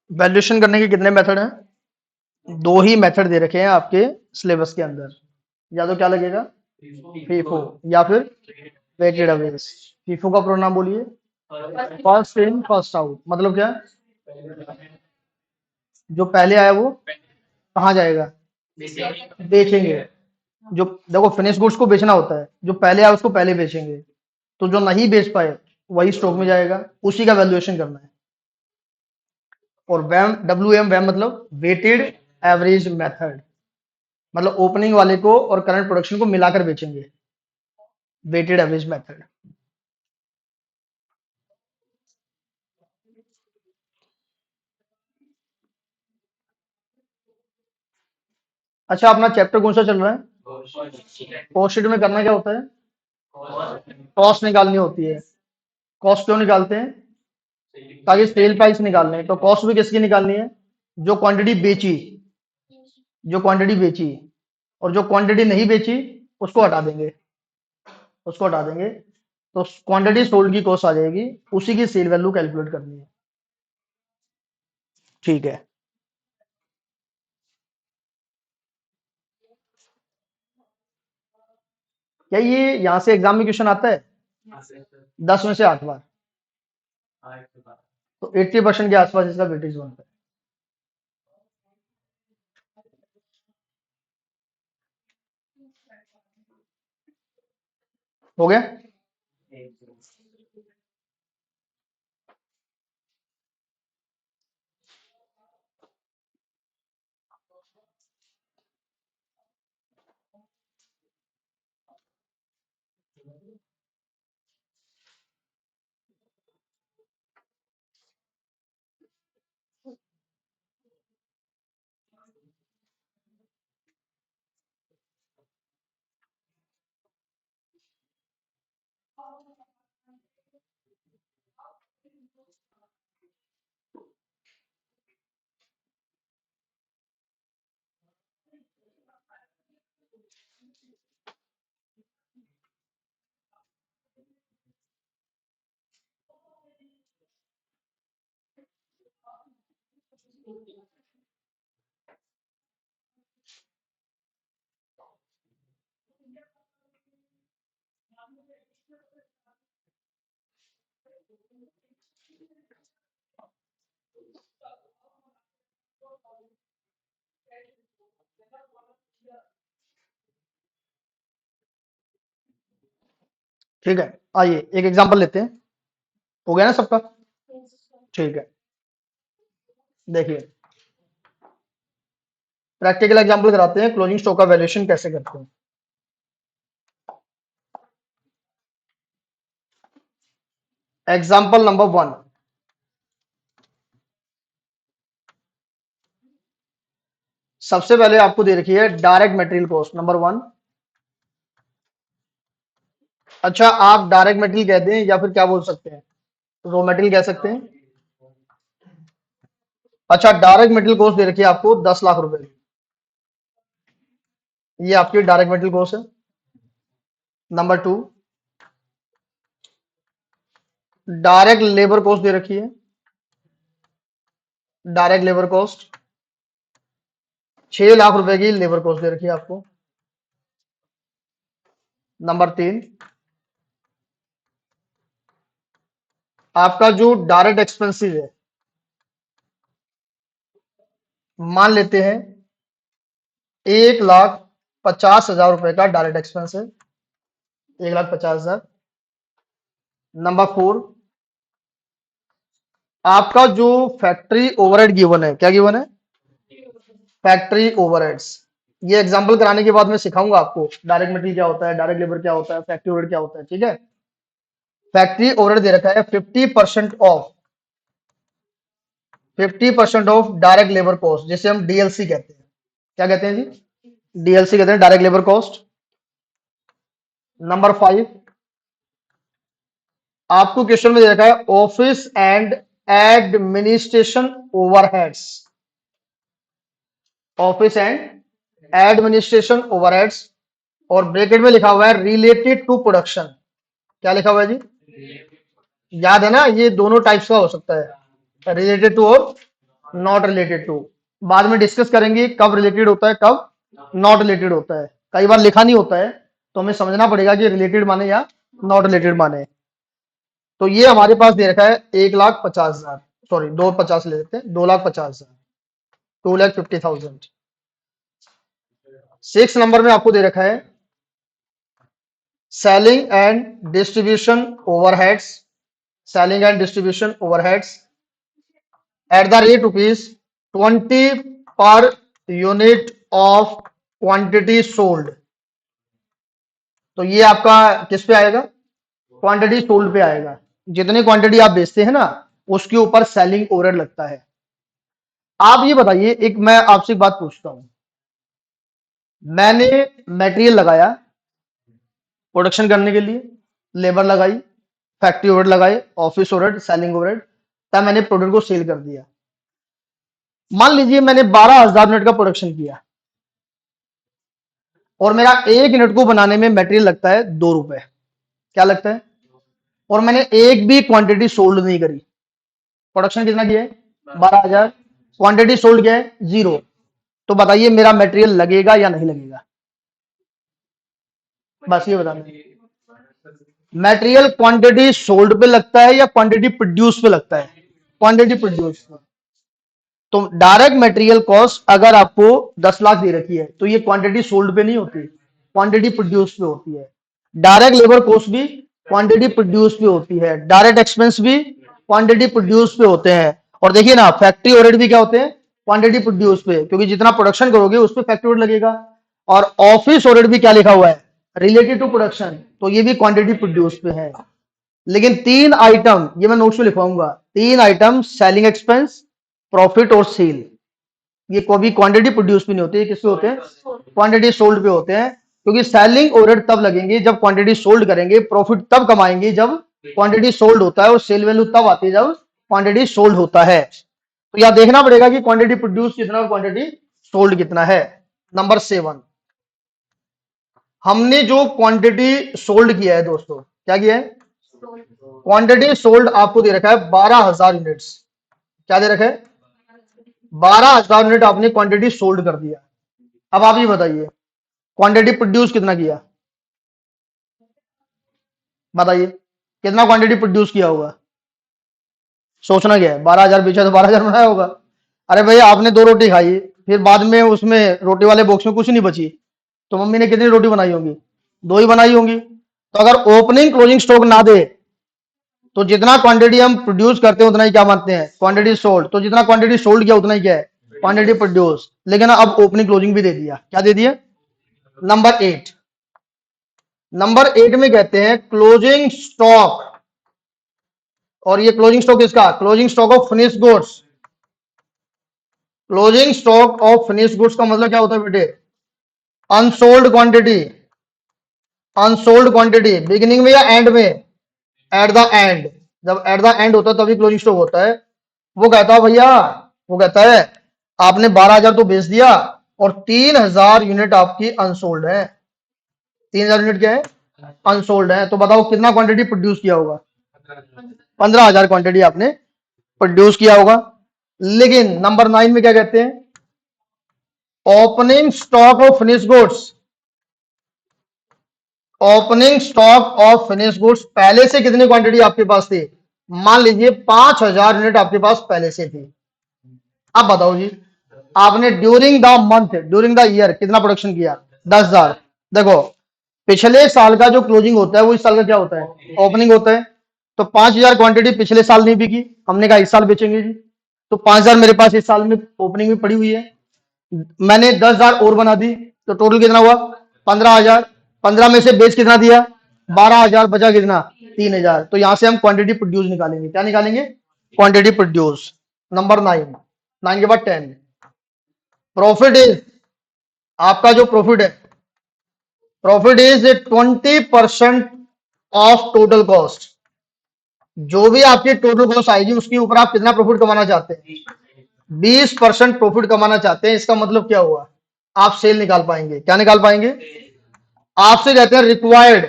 वैल्यूएशन करने के कितने मेथड हैं? दो ही मेथड दे रखे हैं आपके सिलेबस के अंदर। या तो क्या लगेगा? फीफो, या फिर वेटेड अवेज। फीफो का प्रोनाम बोलिए। फर्स्ट इन फर्स्ट आउट मतलब क्या? जो पहले आया वो कहाँ जाएगा? बेचेंगे। जो देखो फिनिश गुड्स को बेचना होता है, जो पहले आया उसको पहले बेचेंगे, तो जो नहीं बेच पाए वही स्टॉक में जाएगा, उसी का वैल्यूएशन करना है। और वैम, डब्ल्यू एम वैम मतलब वेटेड एवरेज मेथड, मतलब ओपनिंग वाले को और करंट प्रोडक्शन को मिलाकर बेचेंगे, वेटेड एवरेज मेथड। अच्छा, अपना चैप्टर कौन सा चल रहा है? कॉस्ट शीट में करना क्या होता है? कॉस्ट निकालनी होती है। कॉस्ट क्यों निकालते हैं? ताकि सेल प्राइस निकालने हैं। तो कॉस्ट भी किसकी निकालनी है? जो क्वांटिटी बेची, जो क्वांटिटी बेची, और जो क्वांटिटी नहीं बेची उसको हटा देंगे, उसको हटा देंगे। तो क्वांटिटी सोल्ड की कॉस्ट आ जाएगी, उसी की सेल वैल्यू कैलकुलेट करनी है। ठीक है। क्या ये यहां से एग्जाम में क्वेश्चन आता है? 10 में से 8 बार। तो 80% के आसपास इसका वेटेज बनता है। हो गया? ठीक है, आइए एक एग्जांपल लेते हैं। हो गया ना सबका? ठीक है, देखिए प्रैक्टिकल एग्जांपल कराते हैं, क्लोजिंग स्टॉक का वैल्यूएशन कैसे करते हैं। एग्जांपल नंबर 1, सबसे पहले आपको दे रखी है डायरेक्ट मटेरियल कॉस्ट नंबर 1। अच्छा, आप डायरेक्ट मटेरियल कहते हैं या फिर क्या बोल सकते हैं, रॉ मटेरियल कह सकते हैं। अच्छा, डायरेक्ट मटेरियल कॉस्ट दे रखी है आपको 10 लाख रुपए की, ये आपकी डायरेक्ट मटेरियल कॉस्ट है। नंबर 2, डायरेक्ट लेबर कॉस्ट दे रखी है, डायरेक्ट लेबर कॉस्ट 6 लाख रुपए की लेबर कॉस्ट दे रखी है आपको। नंबर 3, आपका जो डायरेक्ट एक्सपेंसिव है, मान लेते हैं 1,50,000 रुपए का डायरेक्ट एक्सपेंस है, 1,50,000। नंबर 4, आपका जो फैक्ट्री ओवरहेड गिवन है, क्या गिवन है? Factory overheads. ये एग्जांपल कराने के बाद मैं सिखाऊंगा आपको डायरेक्ट मटेरियल क्या होता है, डायरेक्ट लेबर क्या होता है, फैक्ट्री ओवरहेड क्या होता है। ठीक है, फैक्ट्री ओवरहेड दे रखा है 50% ऑफ डायरेक्ट लेबर कॉस्ट, जिसे हम डीएलसी कहते हैं। क्या कहते हैं जी? डीएलसी कहते हैं, डायरेक्ट लेबर कॉस्ट। नंबर 5, आपको क्वेश्चन में दे रखा है office and administration overheads, office and administration overheads, और ब्रैकेट में लिखा हुआ है रिलेटेड टू प्रोडक्शन। क्या लिखा हुआ है जी? याद है ना, ये दोनों टाइप्स का हो सकता है, रिलेटेड टू और नॉट रिलेटेड टू। बाद में डिस्कस करेंगे कब रिलेटेड होता है, कब नॉट रिलेटेड होता है। कई बार लिखा नहीं होता है, तो हमें समझना पड़ेगा कि रिलेटेड माने या नॉट रिलेटेड माने। तो ये हमारे पास दे रखा है 1,50,000, सॉरी 2,50 ले लेते हैं, 2,50,000, 2,50,000। 6 नंबर में आपको दे रखा है selling and distribution overheads, selling and distribution overheads at the rate ₹20 per unit of quantity sold. तो ये आपका किस पे आएगा? क्वांटिटी सोल्ड पे आएगा। जितनी क्वांटिटी आप बेचते हैं ना, उसके ऊपर सेलिंग ओवरहेड लगता है। आप ये बताइए, एक मैं आपसे एक बात पूछता हूं, मैंने मटेरियल लगाया प्रोडक्शन करने के लिए, लेबर लगाई, फैक्ट्री ओवरहेड लगाए, ऑफिस ओवरहेड, सेलिंग ओवरहेड, तब मैंने प्रोडक्ट को सेल कर दिया। मान लीजिए मैंने 12,000 यूनिट का प्रोडक्शन किया और मेरा 1 यूनिट को बनाने में मटेरियल लगता है 2 रुपए। क्या लगता है? और मैंने एक भी क्वांटिटी सोल्ड नहीं करी। प्रोडक्शन कितना किया है? 12,000। क्वांटिटी सोल्ड क्या है? 0। तो बताइए मेरा मटेरियल लगेगा या नहीं लगेगा? बस ये बताना। मटेरियल क्वांटिटी सोल्ड पे लगता है या क्वांटिटी प्रोड्यूस पे लगता है? Quantity produce. तो डायरेक्ट मटेरियल कॉस्ट अगर आपको 10 लाख दे रखी है तो ये क्वांटिटी सोल्ड पे नहीं होती, क्वांटिटी प्रोड्यूस पे होती है। डायरेक्ट लेबर कॉस्ट भी क्वांटिटी प्रोड्यूस पे होती है, डायरेक्ट एक्सपेंस भी क्वांटिटी प्रोड्यूस पे होते हैं। और देखिए ना, फैक्ट्री ओवरहेड भी क्या होते हैं? क्वांटिटी प्रोड्यूस पे, क्योंकि जितना प्रोडक्शन करोगे उस पर फैक्ट्री ओवरहेड लगेगा। और ऑफिस ओवरहेड भी क्या लिखा हुआ है? रिलेटेड टू प्रोडक्शन, तो ये भी क्वांटिटी प्रोड्यूस पे है। लेकिन 3 आइटम ये मैं नोट्स में लिखवाऊंगा, 3 आइटम सेलिंग एक्सपेंस, प्रॉफिट और सेल, ये कभी क्वांटिटी प्रोड्यूस भी नहीं होती, किस पे होते हैं? क्वांटिटी सोल्ड पे होते हैं। क्योंकि सेलिंग ओवरहेड तब लगेंगे जब क्वांटिटी सोल्ड करेंगे, प्रॉफिट तब कमाएंगे जब क्वांटिटी सोल्ड होता है, और सेल वैल्यू तब आती है जब क्वांटिटी सोल्ड होता है। तो यह देखना पड़ेगा कि क्वांटिटी प्रोड्यूस कितना और क्वांटिटी सोल्ड कितना है। नंबर 7, हमने जो क्वांटिटी सोल्ड किया है दोस्तों, क्या किया है? क्वांटिटी सोल्ड आपको दे रखा है 12,000 यूनिट्स। क्या दे रखा है? 12,000 यूनिट आपने क्वांटिटी सोल्ड कर दिया। अब आप ये बताइए क्वांटिटी प्रोड्यूस कितना किया? बताइए कितना क्वांटिटी प्रोड्यूस किया होगा? सोचना क्या है, 12,000 बेचा तो 12,000 बनाया होगा। अरे भैया आपने 2 रोटी खाई, फिर बाद में उसमें रोटी वाले बॉक्स में कुछ नहीं बची, तो मम्मी ने कितनी रोटी बनाई होंगी? 2 ही बनाई होंगी। तो अगर ओपनिंग क्लोजिंग स्टॉक ना दे तो जितना क्वांटिटी हम प्रोड्यूस करते हैं उतना ही क्या मानते हैं? Quantity sold. तो जितना क्वांटिटी सोल्ड किया उतना ही क्या है? Quantity produce. लेकिन अब ओपनिंग क्लोजिंग भी दे दिया। क्या दे दिया? नंबर 8, नंबर 8 में कहते हैं क्लोजिंग स्टॉक। और ये क्लोजिंग स्टॉक किसका? Closing stock of finish goods. Closing stock of finish goods का मतलब क्या होता है बेटे? Unsold quantity. Unsold quantity beginning में या एंड में? Eight the and. जब एट द एंड होता है तभी क्लोजिंग स्टॉक होता है। वो कहता है भैया, वो कहता है आपने 12,000 तो बेच दिया और 3,000 यूनिट आपकी अनसोल्ड है। 3,000 यूनिट क्या है? अनसोल्ड है। तो बताओ कितना क्वांटिटी प्रोड्यूस किया होगा? 15,000 क्वांटिटी आपने प्रोड्यूस किया होगा। लेकिन नंबर 9 में क्या कहते हैं? Opening stock of finish goods. Opening stock of finish goods, पहले से कितनी क्वांटिटी आपके पास थी? मान लीजिए 5,000 यूनिट आपके पास पहले से थी। अब बताओ जी, आपने during the month, during the year कितना प्रोडक्शन किया? 10,000। देखो पिछले साल का जो क्लोजिंग होता है वो इस साल का क्या होता है? ओपनिंग होता है। तो 5,000 क्वांटिटी पिछले साल नहीं बिकी, हमने कहा इस साल बेचेंगे जी। तो 5,000 मेरे पास इस साल में ओपनिंग में पड़ी हुई है, मैंने 10,000 और बना दी, तो टोटल कितना हुआ? 15,000। 15 में से बेच कितना दिया? 12,000, बचा कितना? 3,000। तो यहां से हम क्वांटिटी प्रोड्यूस निकालेंगे। क्या निकालेंगे? Quantity produce. नंबर 9, 9 के बाद 10, प्रॉफिट इज, आपका जो प्रॉफिट है, profit is 20% of total cost. जो भी आपकी टोटल कॉस्ट आएगी उसके ऊपर आप कितना प्रॉफिट कमाना चाहते हैं? 20% प्रॉफिट कमाना चाहते हैं। इसका मतलब क्या हुआ? आप सेल निकाल पाएंगे। क्या निकाल पाएंगे? आपसे कहते हैं रिक्वायर्ड,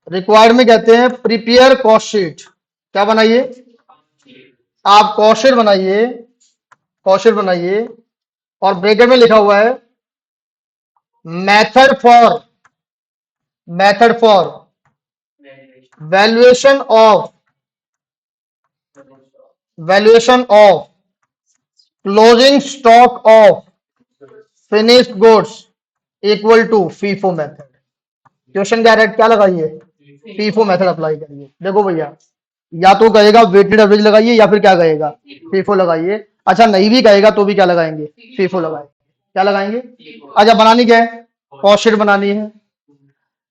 रिक्वायर्ड में कहते हैं प्रिपेयर कॉस्ट शीट। क्या बनाइए? आप कॉस्ट शीट बनाइए, कॉस्ट शीट बनाइए, और ब्रैकेट में लिखा हुआ है method for, method for valuation of, valuation of closing stock of finished goods equal to FIFO method. Question क्या है? क्या लगाइए? फीफो मेथड अप्लाई करिए। देखो भैया, या तो कहेगा वेटेड एवरेज लगाइए या फिर क्या कहेगा? फीफो लगाइए। अच्छा नहीं भी कहेगा तो भी क्या लगाएंगे? फीफो लगाएंगे। क्या लगाएंगे? अच्छा बनानी क्या है? कॉस्ट शीट बनानी है।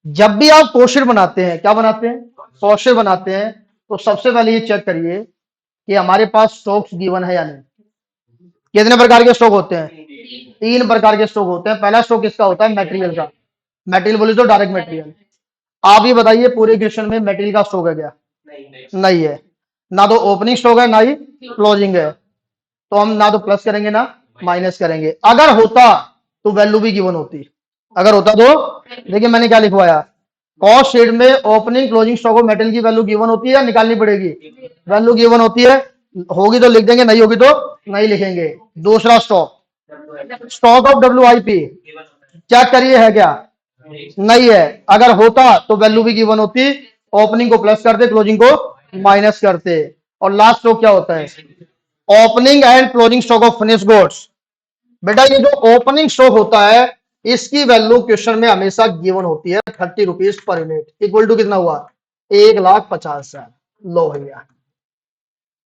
जब भी आप कॉस्ट शीट बनाते हैं, क्या बनाते हैं? कॉस्ट शीट बनाते हैं, तो सबसे पहले ये चेक करिए कि हमारे पास स्टॉक्स गिवन है या नहीं। कितने प्रकार के स्टॉक होते हैं? तीन प्रकार के स्टॉक होते हैं। पहला स्टॉक किसका होता है? मटेरियल का। मटेरियल बोले तो डायरेक्ट मटेरियल। आप ये बताइए पूरे क्वेश्चन में मटेरियल का स्टॉक है क्या? नहीं है। ना तो ओपनिंग स्टॉक है ना ही क्लोजिंग है, तो हम ना तो प्लस करेंगे ना माइनस करेंगे। अगर होता तो वैल्यू भी गिवन होती। अगर होता तो देखिए मैंने क्या लिखवाया, कॉस्ट शीट में opening closing stock of metal की वैल्यू गिवन होती है या निकालनी पड़ेगी? वैल्यू गिवन होती है, होगी तो लिख देंगे, नहीं होगी तो नहीं लिखेंगे। दूसरा stock, stock of WIP check करिए है क्या? नहीं है। अगर होता तो वैल्यू भी गिवन होती, ओपनिंग को प्लस करते क्लोजिंग को माइनस करते। और लास्ट स्टॉक क्या होता है? Opening and closing stock of finish goods. बेटा ये जो ओपनिंग स्टॉक होता है इसकी वैल्यू क्वेश्चन में हमेशा गिवन होती है 30 rupees per unit, equal to कितना हुआ? 1,50,000। लो भैया,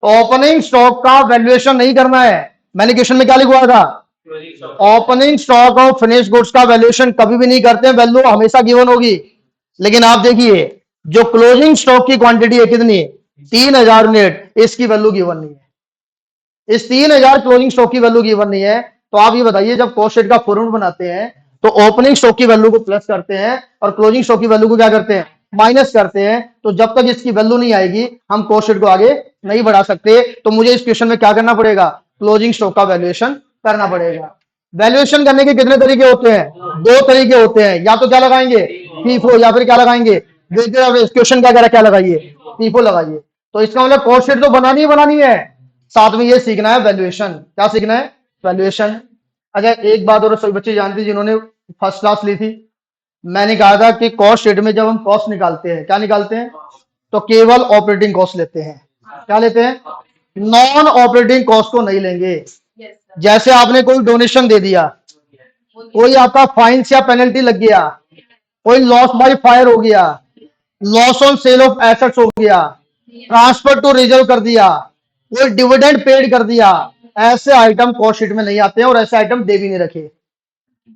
ओपनिंग स्टॉक का वैल्यूएशन नहीं करना है। मैंने क्वेश्चन में क्या लिखवाया था? Opening stock of finish goods का वैल्यूएशन कभी भी नहीं करते, वैल्यू हमेशा गिवन होगी। लेकिन आप देखिए जो क्लोजिंग स्टॉक की क्वांटिटी है कितनी? 3,000 यूनिट, इसकी वैल्यू गिवन नहीं है। इस 3,000 क्लोजिंग स्टॉक की वैल्यू गिवन नहीं है। तो आप ये बताइए जब कॉस्ट शीट का फॉर्मूला बनाते हैं तो ओपनिंग स्टॉक की वैल्यू को प्लस करते हैं और क्लोजिंग स्टॉक की वैल्यू को क्या करते हैं? माइनस करते हैं। तो जब तक इसकी वैल्यू नहीं आएगी हम कॉस्ट शीट को आगे नहीं बढ़ा सकते। तो मुझे इस क्वेश्चन में क्या करना पड़ेगा? क्लोजिंग स्टॉक का वैल्यूएशन करना पड़ेगा। वैल्यूएशन करने के कितने तरीके होते हैं? दो तरीके होते हैं, या तो क्या लगाएंगे? फीफो, या फिर क्या लगाएंगे? क्वेश्चन क्या कह रहा है, क्या लगाइए? फीफो लगाइए। तो इसका मतलब कॉस्ट शीट तो बनानी ही बनानी है, साथ में ये सीखना है वैल्यूएशन। क्या सीखना है? वैल्यूएशन। अच्छा एक बात और सभी बच्चे जानते हैं जिन्होंने फर्स्ट क्लास ली थी, मैंने कहा था कि कॉस्ट शीट में जब हम कॉस्ट निकालते हैं, क्या निकालते हैं? तो केवल ऑपरेटिंग कॉस्ट लेते हैं। क्या लेते हैं? नॉन ऑपरेटिंग कॉस्ट को नहीं लेंगे। जैसे आपने कोई डोनेशन दे दिया, कोई आपका फाइन्स या पेनल्टी लग गया, कोई लॉस बाय फायर हो गया, loss on sale of assets हो गया, ट्रांसफर टू रिजर्व कर दिया, कोई डिविडेंड पेड कर दिया, ऐसे आइटम कॉस्ट शीट में नहीं आते हैं और ऐसे आइटम दे भी नहीं रखे।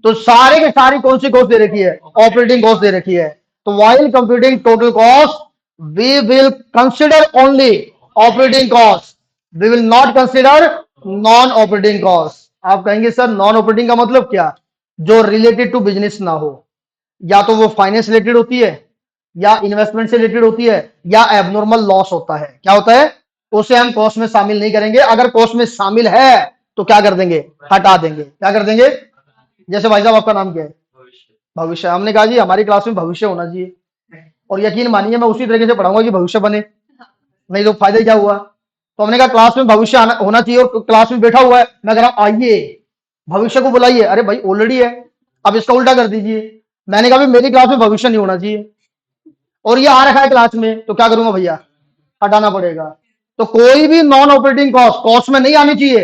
तो सारे के सारी कौन सी कॉस्ट दे रखी है? ऑपरेटिंग कॉस्ट दे रखी है। तो while computing total cost we will consider only operating cost, we will not consider non operating cost. आप कहेंगे सर नॉन ऑपरेटिंग का मतलब क्या? जो रिलेटेड टू बिजनेस ना हो, या तो वो फाइनेंस रिलेटेड होती है, या इन्वेस्टमेंट से रिलेटेड होती है, या एबनॉर्मल लॉस होता है। क्या होता है? उसे हम कॉस्ट में शामिल नहीं करेंगे। अगर कॉस्ट में शामिल है तो क्या कर देंगे? हटा देंगे। क्या कर देंगे? जैसे भाई साहब आपका नाम क्या है? भविष्य। हमने कहा जी हमारी क्लास में भविष्य होना चाहिए, और यकीन मानिए मैं उसी तरीके से पढ़ाऊंगा कि भविष्य बने, नहीं तो फायदा क्या हुआ? तो हमने कहा क्लास में भविष्य होना चाहिए, और क्लास में बैठा हुआ है, मैं कह रहा हूं आइए भविष्य को बुलाइए, अरे भाई ऑलरेडी है, अब इसका उल्टा कर दीजिए। मैंने कहा मेरी क्लास में भविष्य नहीं होना चाहिए, और ये आ रखा है क्लास में, तो क्या करूंगा भैया? हटाना पड़ेगा। तो कोई भी नॉन ऑपरेटिंग कॉस्ट कॉस्ट में नहीं आनी चाहिए,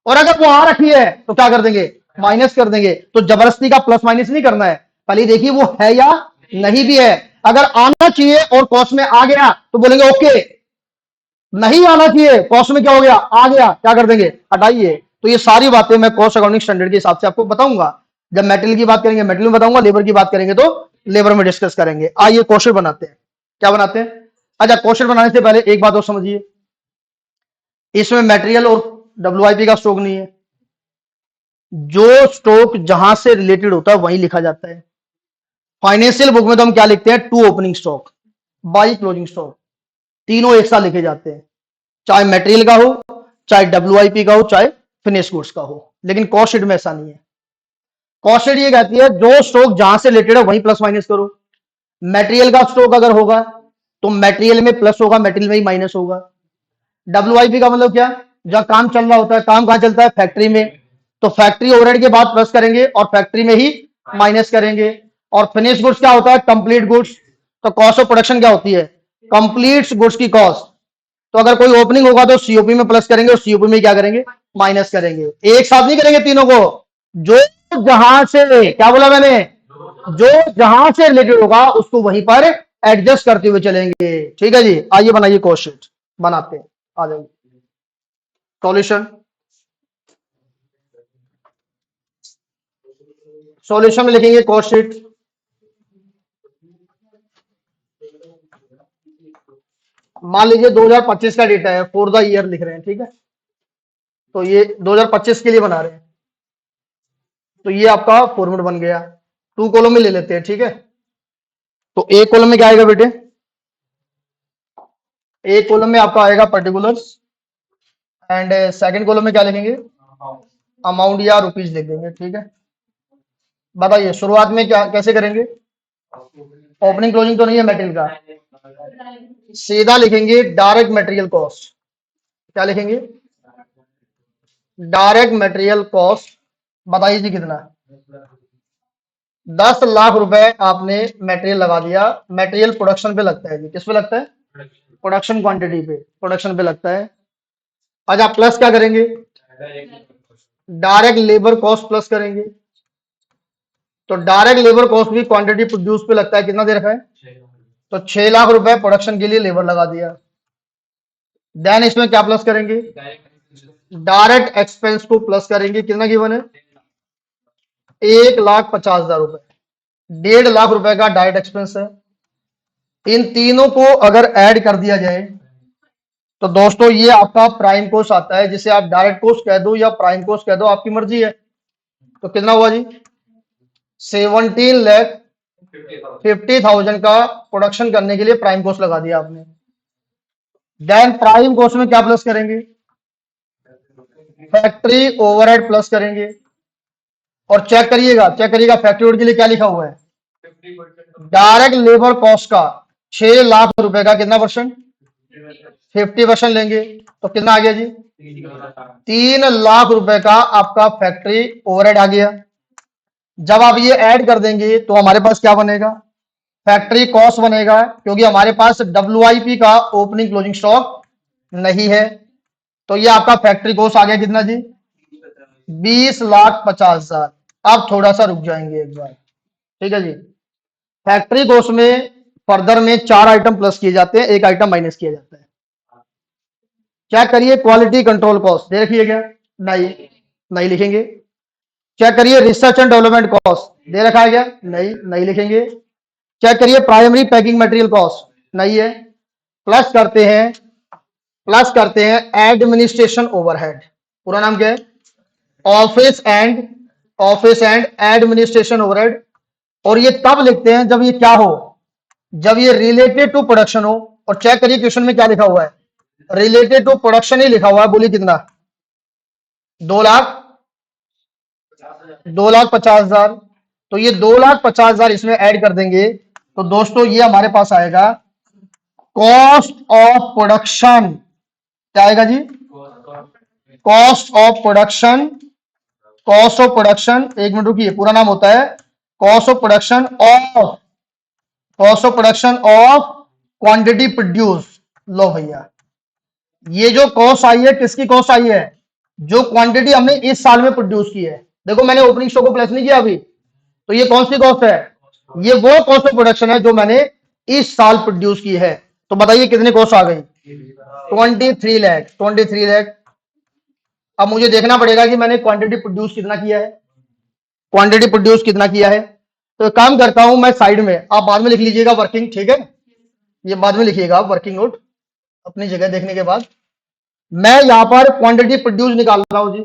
और अगर वो आ रखी है तो क्या कर देंगे? माइनस कर देंगे। तो जबरदस्ती का प्लस माइनस नहीं करना है, पहले देखिए वो है या नहीं भी है। अगर आना चाहिए और कॉस्ट में आ गया तो बोलेंगे ओके, नहीं आना चाहिए कॉस्ट में क्या हो गया? आ गया, क्या कर देंगे? हटाइए। तो ये सारी बातें मैं कॉस्ट अकाउंटिंग स्टैंडर्ड के हिसाब से आपको बताऊंगा। जब मेटेरियल की बात करेंगे मेटेरियल में बताऊंगा, लेबर की बात करेंगे तो लेबर में डिस्कस करेंगे। आइए क्वेश्चन बनाते हैं। क्या बनाते हैं? अच्छा क्वेश्चन बनाने से पहले एक बात और समझिए, इसमें मटेरियल और WIP का स्टॉक नहीं है। जो स्टॉक जहां से रिलेटेड होता है वहीं लिखा जाता है। फाइनेंशियल बुक में तो हम क्या लिखते हैं? To opening stock by closing stock, तीनों एक साथ लिखे जाते हैं, चाहे मटेरियल का हो, चाहे WIP का हो, चाहे फिनिश गुड्स का हो। लेकिन कॉस्ट शीट में ऐसा नहीं है। कॉस्ट शीट ये कहती है जो स्टॉक जहां से रिलेटेड है वहीं प्लस माइनस करो। मटेरियल का स्टॉक अगर होगा तो मटेरियल में प्लस होगा, मटेरियल में ही माइनस होगा। WIP का मतलब क्या? जहां काम चल रहा होता है। काम कहां चलता है? फैक्ट्री में, तो फैक्ट्री ओवरहेड के बाद प्लस करेंगे और फैक्ट्री में ही माइनस करेंगे। और फिनिश गुड्स क्या होता है? Complete goods. तो कॉस्ट ऑफ प्रोडक्शन क्या होती है? कंप्लीट गुड्स की कॉस्ट। तो अगर कोई ओपनिंग होगा तो COP में प्लस करेंगे और COP में क्या करेंगे? माइनस करेंगे। एक साथ नहीं करेंगे तीनों को, जो जहां से, क्या बोला मैंने? जो जहां से रिलेटेड होगा उसको वहीं पर एडजस्ट करते हुए चलेंगे। ठीक है जी, आइए बनाइए कॉस्ट शीट, बनाते हैं। आ जाइए सॉल्यूशन। सॉल्यूशन में लिखेंगे कॉस्ट शीट। मान लीजिए 2025 का डेटा है, फॉर द ईयर लिख रहे हैं, ठीक है? तो ये 2025 के लिए बना रहे हैं। तो ये आपका फॉर्मेट बन गया। 2 कॉलम में ले लेते हैं, ठीक है। तो एक कॉलम में क्या आएगा बेटे, एक कॉलम में आपका आएगा पर्टिकुलर्स, एंड सेकंड कॉलम में क्या लिखेंगे, अमाउंट या रुपीज लिख देंगे, ठीक है। बताइए शुरुआत में क्या कैसे करेंगे, ओपनिंग क्लोजिंग तो नहीं है मटेरियल का, सीधा लिखेंगे डायरेक्ट मटेरियल कॉस्ट। क्या लिखेंगे, डायरेक्ट मटेरियल कॉस्ट। बताइए जी कितना, 10 लाख रुपए आपने मटेरियल लगा दिया। मटेरियल प्रोडक्शन पे लगता है जी, किस पे लगता है, प्रोडक्शन क्वांटिटी पे, प्रोडक्शन पे लगता है। अच्छा प्लस क्या करेंगे, डायरेक्ट लेबर कॉस्ट प्लस करेंगे। तो डायरेक्ट लेबर कॉस्ट भी क्वांटिटी प्रोड्यूस पे लगता है, कितना दे रखा है, तो 6 लाख रुपए प्रोडक्शन के लिए लेबर लगा दिया। देन इसमें क्या प्लस करेंगे, डायरेक्ट एक्सपेंस को प्लस करेंगे, कितना गिवन है, 1,50,000 रुपए, 1.5 लाख रुपए का डायरेक्ट एक्सपेंस है। इन तीनों को अगर ऐड कर दिया जाए तो दोस्तों ये आपका प्राइम कॉस्ट आता है, जिसे आप डायरेक्ट कॉस्ट कह दो या प्राइम कॉस्ट कह दो, आपकी मर्जी है। तो कितना हुआ जी, 17,50,000 का प्रोडक्शन करने के लिए प्राइम कॉस्ट लगा दिया आपने। देन प्राइम कॉस्ट में क्या प्लस करेंगे, फैक्ट्री ओवरहेड प्लस करेंगे। और चेक करिएगा फैक्ट्री ओवरहेड के लिए क्या लिखा हुआ है, डायरेक्ट लेबर कॉस्ट का 6 लाख रुपए का कितना परसेंट, 50% लेंगे। तो कितना आ गया जी, 3 लाख रुपए का आपका फैक्ट्री ओवरहेड आ गया। जब आप ये ऐड कर देंगे तो हमारे पास क्या बनेगा, फैक्ट्री कॉस्ट बनेगा, क्योंकि हमारे पास WIP का ओपनिंग क्लोजिंग स्टॉक नहीं है। तो ये आपका फैक्ट्री कॉस्ट आ गया कितना जी, 20,50,000। अब थोड़ा सा रुक जाएंगे एक बार, ठीक है जी। फैक्ट्री कॉस्ट में फर्दर में 4 आइटम प्लस किए जाते हैं, 1 आइटम माइनस किया जाता है। चेक करिए क्वालिटी कंट्रोल कॉस्ट दे रखी है क्या, नहीं, नहीं लिखेंगे। चेक करिए रिसर्च एंड डेवलपमेंट कॉस्ट दे रखा है क्या, नहीं, नहीं लिखेंगे। चेक करिए प्राइमरी पैकिंग मटेरियल कॉस्ट, नहीं है। प्लस करते हैं एडमिनिस्ट्रेशन ओवरहेड, पूरा नाम क्या है, ऑफिस एंड एडमिनिस्ट्रेशन ओवरहेड। और ये तब लिखते हैं जब ये क्या हो, जब ये रिलेटेड टू प्रोडक्शन हो। और चेक करिए क्वेश्चन में क्या लिखा हुआ है, रिलेटेड टू प्रोडक्शन ही लिखा हुआ है। बोलिए कितना, 2,50,000। तो ये 2,50,000 इसमें ऐड कर देंगे तो दोस्तों ये हमारे पास आएगा कॉस्ट ऑफ प्रोडक्शन। क्या आएगा जी, cost of production. Cost of production, एक मिनट रुकिए, पूरा नाम होता है cost of production of quantity produce. लो भैया, ये जो कॉस्ट आई है किसकी कॉस्ट आई है, जो क्वांटिटी हमने इस साल में प्रोड्यूस की है। देखो मैंने ओपनिंग स्टॉक को प्लस नहीं किया अभी, तो ये कौन सी कॉस्ट है, ये वो कॉस्ट ऑफ प्रोडक्शन है जो मैंने इस साल प्रोड्यूस की है। तो बताइए कितने कॉस्ट आ गई, 23 लाख, 23 लाख। अब मुझे देखना पड़ेगा कि मैंने क्वांटिटी प्रोड्यूस कितना किया है, क्वांटिटी प्रोड्यूस कितना किया है। तो एक काम करता हूं मैं साइड में, आप बाद में लिख लीजिएगा वर्किंग, ठीक है, ये बाद में लिखिएगा आप वर्किंग नोट अपनी जगह देखने के बाद। मैं यहां पर क्वांटिटी प्रोड्यूस निकाल रहा हूं जी।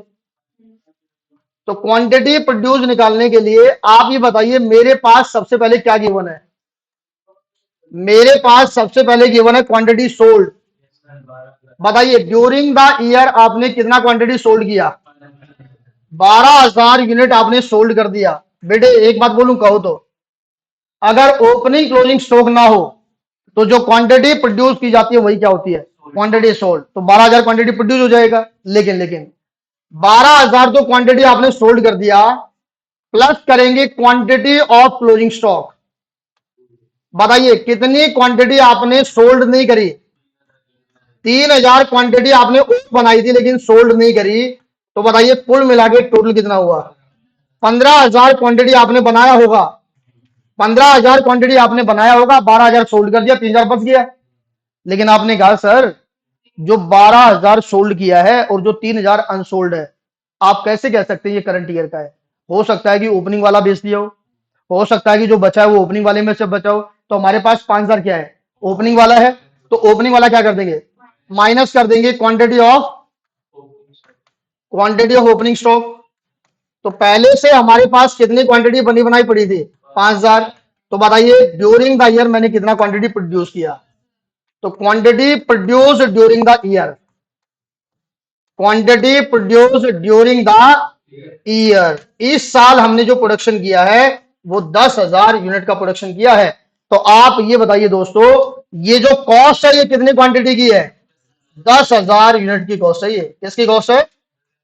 तो क्वांटिटी प्रोड्यूस निकालने के लिए आप ये बताइए मेरे पास सबसे पहले क्या गिवन है, मेरे पास सबसे पहले गिवन है क्वांटिटी सोल्ड। बताइए ड्यूरिंग द ईयर आपने कितना क्वांटिटी सोल्ड किया, 12,000 यूनिट आपने सोल्ड कर दिया। बेटे एक बात बोलूं कहो तो, अगर ओपनिंग क्लोजिंग स्टॉक ना हो तो जो क्वांटिटी प्रोड्यूस की जाती है वही क्या होती है, क्वांटिटी सोल्ड। तो 12,000 क्वांटिटी प्रोड्यूस हो जाएगा, लेकिन 12,000 तो क्वांटिटी आपने सोल्ड कर दिया, प्लस करेंगे क्वांटिटी ऑफ क्लोजिंग स्टॉक। बताइए कितनी क्वांटिटी आपने सोल्ड नहीं करी, 3,000 क्वांटिटी आपने बनाई थी लेकिन सोल्ड नहीं करी। तो बताइए कुल मिला के टोटल कितना हुआ, 15,000 क्वांटिटी आपने बनाया होगा, 15,000 क्वांटिटी आपने बनाया होगा, 12,000 सोल्ड कर दिया, 3,000 बच गया। लेकिन आपने कहा सर जो 12,000 सोल्ड किया है और जो 3,000 अनसोल्ड है, आप कैसे कह सकते हैं ये करंट ईयर का है। हो सकता है कि ओपनिंग वाला बेच दिया हो सकता है कि जो बचा है वो ओपनिंग वाले में से बचा हो। तो हमारे पास 5,000 क्या है, ओपनिंग वाला है, तो ओपनिंग वाला क्या कर देंगे, माइनस कर देंगे क्वांटिटी ऑफ ओपनिंग स्टॉक। तो पहले से हमारे पास कितनी क्वांटिटी बनी बनाई पड़ी थी? 5000। तो बताइए ड्यूरिंग द ईयर मैंने कितना क्वांटिटी प्रोड्यूस किया? तो quantity produce during the year, quantity produce during the year, इस साल हमने जो प्रोडक्शन किया है वो 10,000 यूनिट का प्रोडक्शन किया है। तो आप ये बताइए दोस्तों, ये जो कॉस्ट है ये कितनी क्वांटिटी की है? 10,000 यूनिट की कॉस्ट है। ये किसकी कॉस्ट है?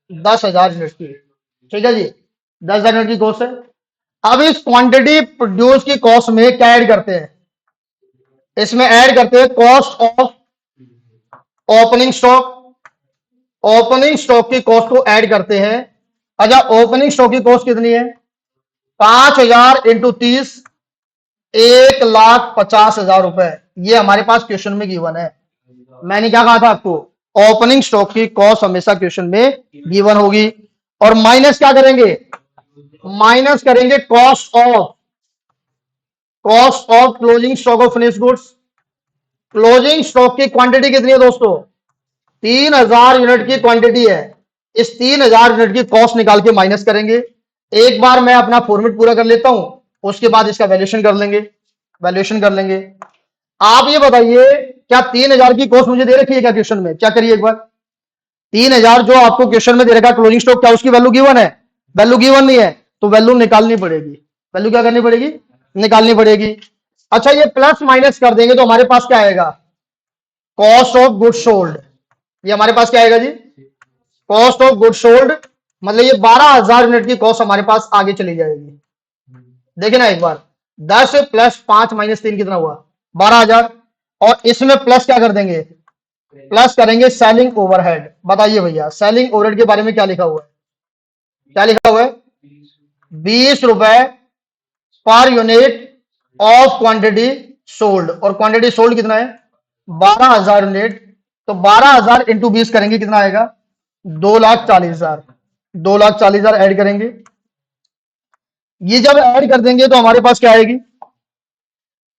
10,000 यूनिट की। ठीक है जी, 10,000 यूनिट की कॉस्ट है। अब इस क्वांटिटी प्रोड्यूस की कॉस्ट में क्या ऐड करते हैं? इसमें ऐड करते हैं cost of opening stock. Opening stock की कॉस्ट को ऐड करते हैं। अच्छा, ओपनिंग स्टॉक की कॉस्ट कितनी है? 5,000 इंटू 30, 1,50,000 रुपए। ये हमारे पास क्वेश्चन में गिवन है। मैंने क्या कहा था आपको? ओपनिंग स्टॉक की कॉस्ट हमेशा क्वेश्चन में गिवन होगी। और माइनस क्या करेंगे? माइनस करेंगे cost of closing stock of finish goods. Closing stock की क्वांटिटी कितनी है दोस्तों? 3,000 यूनिट की क्वांटिटी है। इस 3,000 यूनिट की कॉस्ट निकाल के माइनस करेंगे। एक बार मैं अपना फॉर्मेट पूरा कर लेता हूं, उसके बाद इसका वैल्यूएशन कर लेंगे। वैल्यूएशन कर लेंगे। आप ये बताइए, क्या 3,000 की कॉस्ट मुझे दे रखी है क्या क्वेश्चन में? क्या करिए एक बार, 3,000 जो आपको क्वेश्चन में दे रखा है क्लोजिंग स्टॉक, क्या उसकी वैल्यू गिवन है? वैल्यू गिवन नहीं है, तो वैल्यू निकालनी पड़ेगी। वैल्यू क्या करनी पड़ेगी? निकालनी पड़ेगी। अच्छा, ये प्लस माइनस कर देंगे तो हमारे पास क्या आएगा? Cost of good sold. ये हमारे पास क्या आएगा जी? Cost of good sold. मतलब ये 12,000 यूनिट की कॉस्ट हमारे पास आगे चली जाएगी। देखिए ना एक बार, 10 प्लस 5 माइनस 3 कितना हुआ? 12,000। और इसमें प्लस क्या कर देंगे? प्लस करेंगे सेलिंग ओवरहेड। बताइए भैया, सेलिंग ओवरहेड के बारे में क्या लिखा हुआ है? क्या लिखा हुआ है? 20 रुपए per unit of quantity sold. और क्वांटिटी सोल्ड कितना है? 12,000 यूनिट। तो 12,000 इंटू 20 करेंगे, कितना आएगा? 2,40,000। 2,40,000 ऐड करेंगे। ये जब ऐड कर देंगे तो हमारे पास क्या आएगी?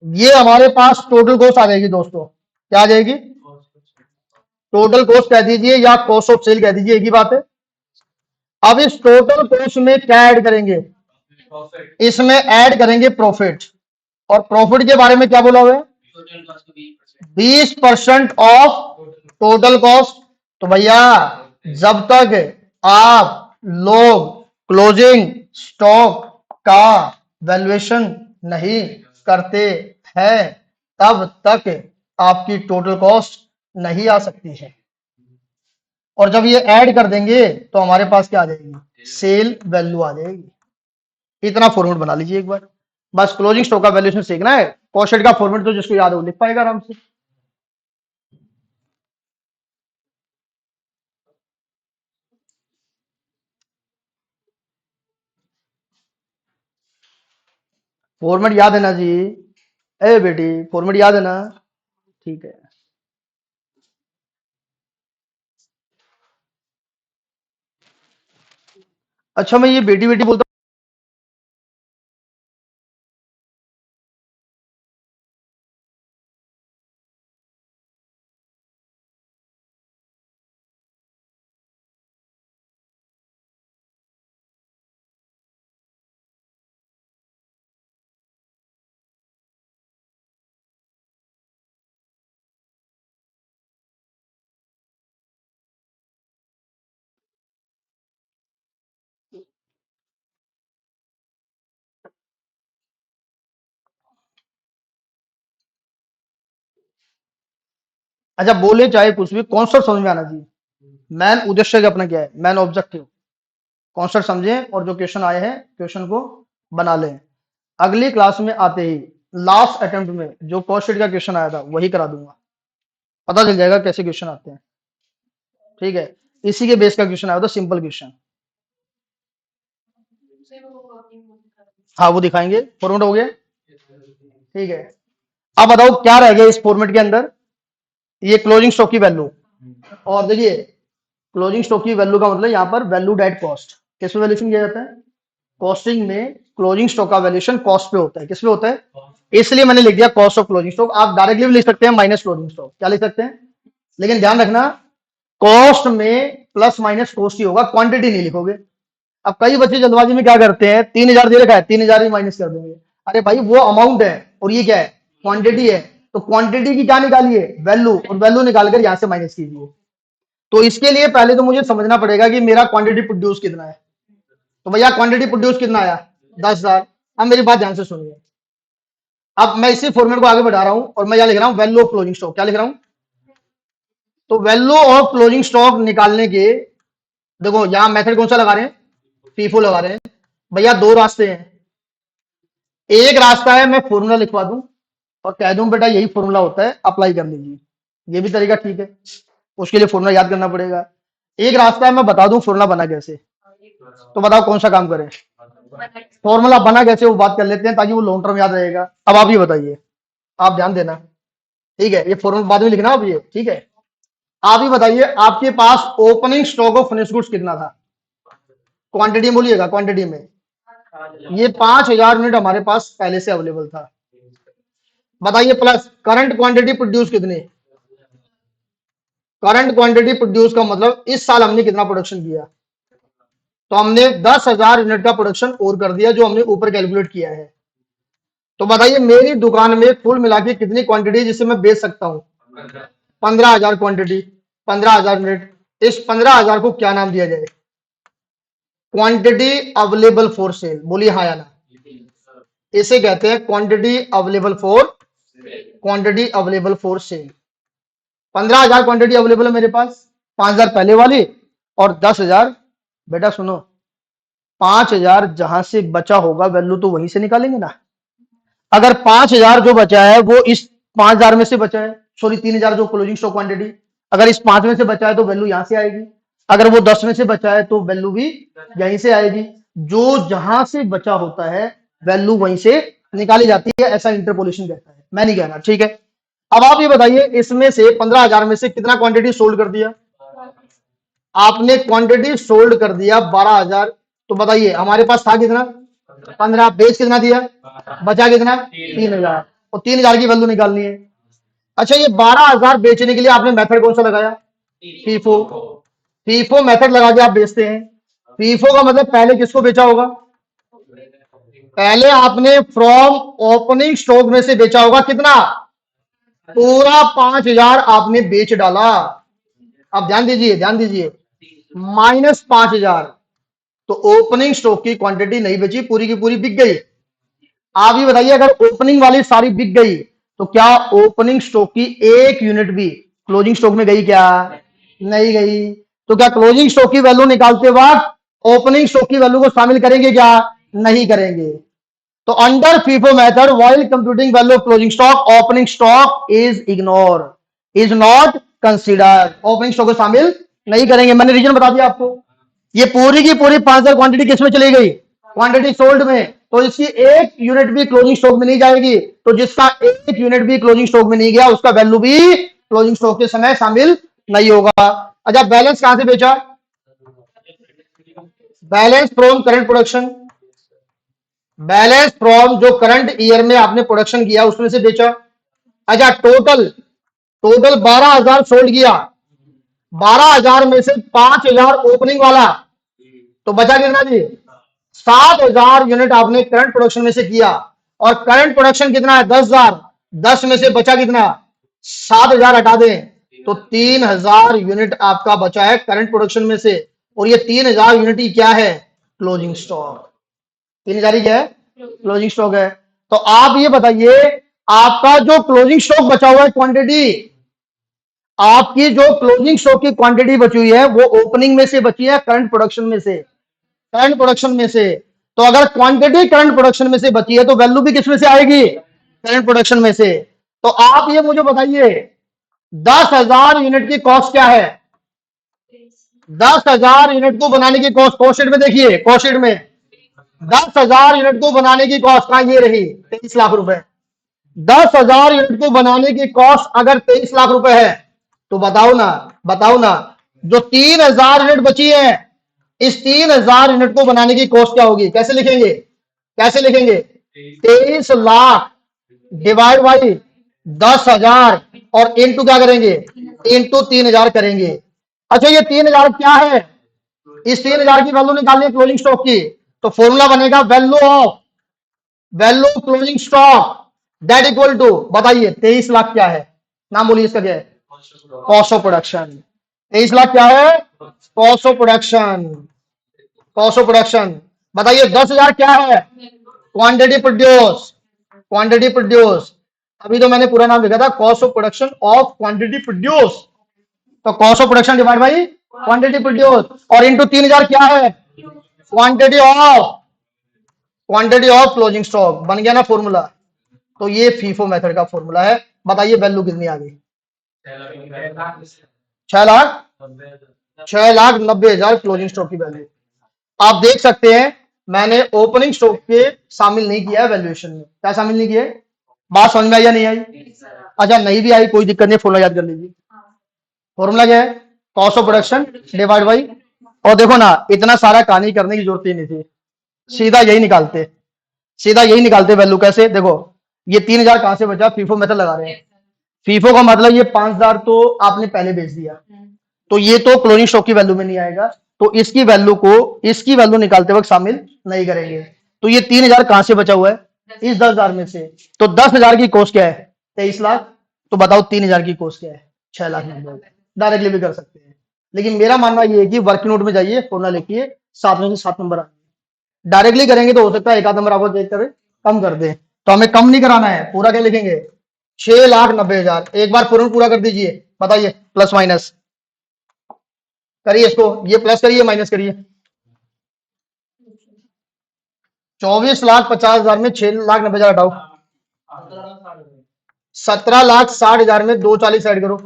ये हमारे पास टोटल कॉस्ट आ जाएगी दोस्तों। क्या आ जाएगी? टोटल कॉस्ट कह दीजिए या कॉस्ट ऑफ सेल कह दीजिए, एक ही बात है। अब इस टोटल कॉस्ट में क्या ऐड करेंगे? इसमें ऐड करेंगे प्रॉफिट। और प्रॉफिट के बारे में क्या बोला हुआ है? 20% ऑफ टोटल कॉस्ट। तो भैया, जब तक आप लोग क्लोजिंग स्टॉक का वैल्यूएशन नहीं करते हैं तब तक आपकी टोटल कॉस्ट नहीं आ सकती है। और जब ये ऐड कर देंगे तो हमारे पास क्या आ जाएगी? सेल वैल्यू आ जाएगी। इतना फॉर्मेट बना लीजिए एक बार। बस क्लोजिंग स्टॉक का वैल्यूएशन सीखना है। कॉस्ट शीट का फॉर्मेट तो जिसको याद है वो लिख पाएगा आराम से। फॉर्मेट याद है ना जी? ए बेटी, फॉर्मेट याद है ना? ठीक है। अच्छा, मैं ये बेटी बेटी बोलता अच्छा, बोले चाहे कुछ भी, कॉन्सेप्ट समझ में आना चाहिए। मैन उद्देश्य का अपना क्या है? Man objective. कॉन्सेप्ट समझें और जो क्वेश्चन आए हैं क्वेश्चन को बना लें। अगली क्लास में आते ही लास्ट अटेम्प्ट में जो कॉस्ट शीट का क्वेश्चन आया था वही करा दूंगा। पता चल जाएगा कैसे क्वेश्चन आते हैं। ठीक है, इसी के बेस का क्वेश्चन आया था, सिंपल क्वेश्चन। हाँ, वो दिखाएंगे। फॉर्मेट हो गया? ठीक है। अब बताओ क्या रह गया इस फॉर्मेट के अंदर? ये क्लोजिंग स्टॉक की वैल्यू। और देखिए, क्लोजिंग स्टॉक की वैल्यू का मतलब यहाँ पर वैल्यू एट कॉस्ट। किस पे वैल्यूएशन किया जाता है? कॉस्टिंग में क्लोजिंग स्टॉक का वैल्यूएशन कॉस्ट पे होता है। किस पे होता है? इसलिए मैंने लिख दिया कॉस्ट ऑफ क्लोजिंग स्टॉक। आप डायरेक्टली भी लिख सकते हैं माइनस क्लोजिंग स्टॉक। क्या लिख सकते हैं? लेकिन ध्यान रखना, कॉस्ट में प्लस माइनस कॉस्ट ही होगा, क्वांटिटी नहीं लिखोगे। अब कई बच्चे जल्दबाजी में क्या करते हैं, 3000 दे रखा है, 3000 ही माइनस कर देंगे। अरे भाई वो अमाउंट है और ये क्या है, क्वांटिटी है, तो क्वांटिटी की क्या निकालिए, वैल्यू, और वैल्यू निकालकर यहां से माइनस कीजिए। तो इसके लिए पहले तो मुझे समझना पड़ेगा कि मेरा क्वांटिटी प्रोड्यूस कितना है। तो भैया क्वांटिटी प्रोड्यूस कितना आया, 10,000। अब मेरी बात ध्यान से सुनिए, अब मैं इसी फॉर्मेट को आगे बढ़ा रहा हूं और मैं यहां लिख रहा हूं वैल्यू ऑफ क्लोजिंग स्टॉक। क्या लिख रहा हूं, तो वैल्यू ऑफ क्लोजिंग स्टॉक निकालने के, देखो यहां मेथड कौन सा लगा रहे हैं, फीफो लगा रहे हैं। भैया दो रास्ते हैं, एक रास्ता है मैं फॉर्मूला लिखवा दूं और कह दूं बेटा यही फॉर्मूला होता है, अप्लाई कर लीजिए, ये भी तरीका ठीक है, उसके लिए फॉर्मूला याद करना पड़ेगा। एक रास्ता है मैं बता दूं फॉर्मूला बना कैसे, तो बताओ कौन सा काम करें, फॉर्मूला बना कैसे वो बात कर लेते हैं ताकि वो लॉन्ग टर्म याद रहेगा। अब आप ये बताइए, आप ध्यान देना, ठीक है, ये फॉर्मूला बाद में लिखना अब ये, ठीक है। आप ही बताइए आपके पास opening stock of finish goods कितना था, क्वांटिटी में बोलिएगा, क्वांटिटी में ये 5000 यूनिट हमारे पास पहले से अवेलेबल था। बताइए प्लस करंट क्वांटिटी प्रोड्यूस कितनी, करंट क्वांटिटी प्रोड्यूस का मतलब इस साल हमने कितना प्रोडक्शन किया, तो हमने 10,000 यूनिट का प्रोडक्शन और कर दिया जो हमने ऊपर कैलकुलेट किया है। तो बताइए मेरी दुकान में कुल मिला के कितनी क्वांटिटी जिसे मैं बेच सकता हूं, 15,000 क्वांटिटी, 15,000 यूनिट। इस 15,000 को क्या नाम दिया जाए, क्वांटिटी अवेलेबल फॉर सेल, बोलिए हाँ या ना, इसे कहते हैं quantity available for, quantity available for sale. 15,000 quantity available है मेरे पास, 5,000 पहले वाली और 10,000, बेटा सुनो, 5,000 जहां से बचा होगा वैल्यू तो वहीं से निकालेंगे ना। अगर 5,000 जो बचा है वो इस 5,000 में से बचा है, सॉरी 3,000 जो क्लोजिंग स्टॉक क्वांटिटी, अगर इस 5 में से बचा है तो वैल्यू यहां से आएगी, अगर वो 10 में से बचा है तो वैल्यू भी यहीं से आएगी। जो जहां से बचा होता है वैल्यू वहीं से निकाली जाती है, ऐसा इंटरपोलेशन कहता है, मैं नहीं कह रहा, ठीक है। अब आप ये बताइए इसमें से 15,000 में से कितना क्वांटिटी सोल्ड कर दिया, आपने क्वांटिटी सोल्ड कर दिया 12,000। तो बताइए हमारे पास था कितना, 15, बेच कितना दिया, बचा कितना, 3,000, और 3,000 की वैल्यू निकालनी है। अच्छा ये 12,000 बेचने के लिए आपने मेथड कौन सा लगाया, फीफो, फीफो मेथड लगा के आप बेचते हैं। फीफो का मतलब पहले किसको बेचा होगा, पहले आपने फ्रॉम ओपनिंग स्टॉक में से बेचा होगा कितना, पूरा 5,000 आपने बेच डाला। अब ध्यान दीजिए, ध्यान दीजिए, माइनस 5,000, तो ओपनिंग स्टॉक की क्वांटिटी नहीं बची, पूरी की पूरी बिक गई। आप ये बताइए अगर ओपनिंग वाली सारी बिक गई तो क्या ओपनिंग स्टॉक की एक यूनिट भी क्लोजिंग स्टॉक में गई, क्या नहीं गई। तो क्या क्लोजिंग स्टॉक की वैल्यू निकालते वक्त ओपनिंग स्टॉक की वैल्यू को शामिल करेंगे, क्या नहीं करेंगे। तो under FIFO method while computing value of closing stock opening stock is ignore, is not consider, opening stock को शामिल नहीं करेंगे। मैंने रीजन बता दिया आपको, ये पूरी की पूरी 5,000 क्वांटिटी किसमें चली गई, क्वांटिटी सोल्ड में, तो इसकी एक यूनिट भी क्लोजिंग स्टॉक में नहीं जाएगी। तो जिसका एक यूनिट भी क्लोजिंग स्टॉक में नहीं गया उसका वैल्यू भी क्लोजिंग स्टॉक के समय शामिल नहीं होगा। अच्छा बैलेंस कहां से बेचा, balance from current production, balance from जो करंट ईयर में आपने प्रोडक्शन किया उसमें से बेचा। अच्छा टोटल, टोटल 12,000 सोल्ड किया, 12,000 में से 5,000 ओपनिंग वाला, तो बचा कितना जी, 7,000 यूनिट आपने करंट प्रोडक्शन में से किया, और करंट प्रोडक्शन कितना है 10,000, 10 में से बचा कितना, 7,000 हटा दें तो 3,000 यूनिट आपका बचा है करंट प्रोडक्शन में से, और ये 3,000 यूनिट ही क्या है, क्लोजिंग स्टॉक, 3,000 ही क्या है, क्लोजिंग स्टॉक है। तो आप ये बताइए आपका जो क्लोजिंग स्टॉक बचा हुआ है क्वांटिटी, आपकी जो क्लोजिंग स्टॉक की क्वांटिटी बची हुई है वो ओपनिंग में से बची है, करंट प्रोडक्शन में से, करंट प्रोडक्शन में से। तो अगर क्वांटिटी करंट प्रोडक्शन में से बची है तो वैल्यू भी किस में से आएगी, करंट प्रोडक्शन में से। तो आप ये मुझे बताइए 10,000 यूनिट की कॉस्ट क्या है, 10,000 यूनिट को बनाने की कॉस्ट, कॉस्ट शीट में देखिए, कॉस्ट शीट में 10,000 यूनिट को बनाने की कॉस्ट कहां, ये रही 23 लाख रुपए। 10,000 यूनिट को बनाने की कॉस्ट अगर 23 लाख रुपए है तो बताओ ना, बताओ ना, जो 3,000 यूनिट बची है इस 3,000 यूनिट को बनाने की कॉस्ट क्या होगी, कैसे लिखेंगे, कैसे लिखेंगे, 23 लाख डिवाइड बाई 10,000 और इनटू क्या करेंगे, इनटू 3,000 करेंगे। अच्छा ये 3,000 क्या है, इस 3000 की वैल्यू निकालनी है क्लोजिंग स्टॉक की, तो फॉर्मूला बनेगा value closing stock that equal to, बताइए 23 लाख क्या है, नाम बोलिए इसका क्या है, कॉस्ट ऑफ प्रोडक्शन। 23 लाख क्या है, cost of production, cost of production. बताइए 10,000 क्या है, क्वांटिटी प्रोड्यूस, क्वांटिटी प्रोड्यूस। अभी तो मैंने पूरा नाम लिखा था cost of production of quantity produce, तो cost of production divide by quantity produce, और इनटू 3000 क्या है, क्वांटिटी ऑफ क्लोजिंग स्टॉक। बन गया ना फॉर्मूला। तो ये फीफो मेथड का फॉर्मूला है। बताइए वैल्यू कितनी आ गई, 6,90,000 क्लोजिंग स्टॉक की वैल्यू। आप देख सकते हैं मैंने ओपनिंग स्टॉक के शामिल नहीं किया है वैल्यूएशन में। क्या शामिल नहीं किया है, बात समझ में आई या नहीं आई? अच्छा नहीं भी आई कोई दिक्कत नहीं, फॉर्मूला याद कर लीजिए। फॉर्मूला क्या है, cost of production divide by, और देखो ना इतना सारा कहानी करने की जरूरत ही नहीं थी, सीधा यही निकालते वैल्यू। कैसे, देखो ये 3000 कहां से बचा, फीफो मेथड लगा रहे हैं। फीफो का मतलब ये 5000 तो आपने पहले बेच दिया, तो ये तो क्लोजिंग स्टॉक की वैल्यू में नहीं आएगा, तो इसकी वैल्यू निकालते वक्त शामिल नहीं करेंगे। तो ये 3000 कहां से बचा हुआ है, इस 10,000 में से। तो 10,000 की कॉस्ट क्या है, 23 लाख। तो बताओ 3000 की कॉस्ट क्या है, 6,90,000। डायरेक्टली भी कर सकते हैं, लेकिन मेरा मानना ये है कि वर्किंग नोट में जाइए, फॉर्मूला लिखिए, 7 में से 7 नंबर आएंगे। डायरेक्टली करेंगे तो हो सकता है एक आध नंबर आपको देख कर कम कर दे, तो हमें कम नहीं कराना है, पूरा क्या लिखेंगे, 6,90,000। एक बार पूरा कर दीजिए, बताइए प्लस माइनस करिए, इसको ये प्लस करिए माइनस करिए। 24,50,000 में 6,90,000 हटाओ, 17,60,000 में 240 ऐड करो,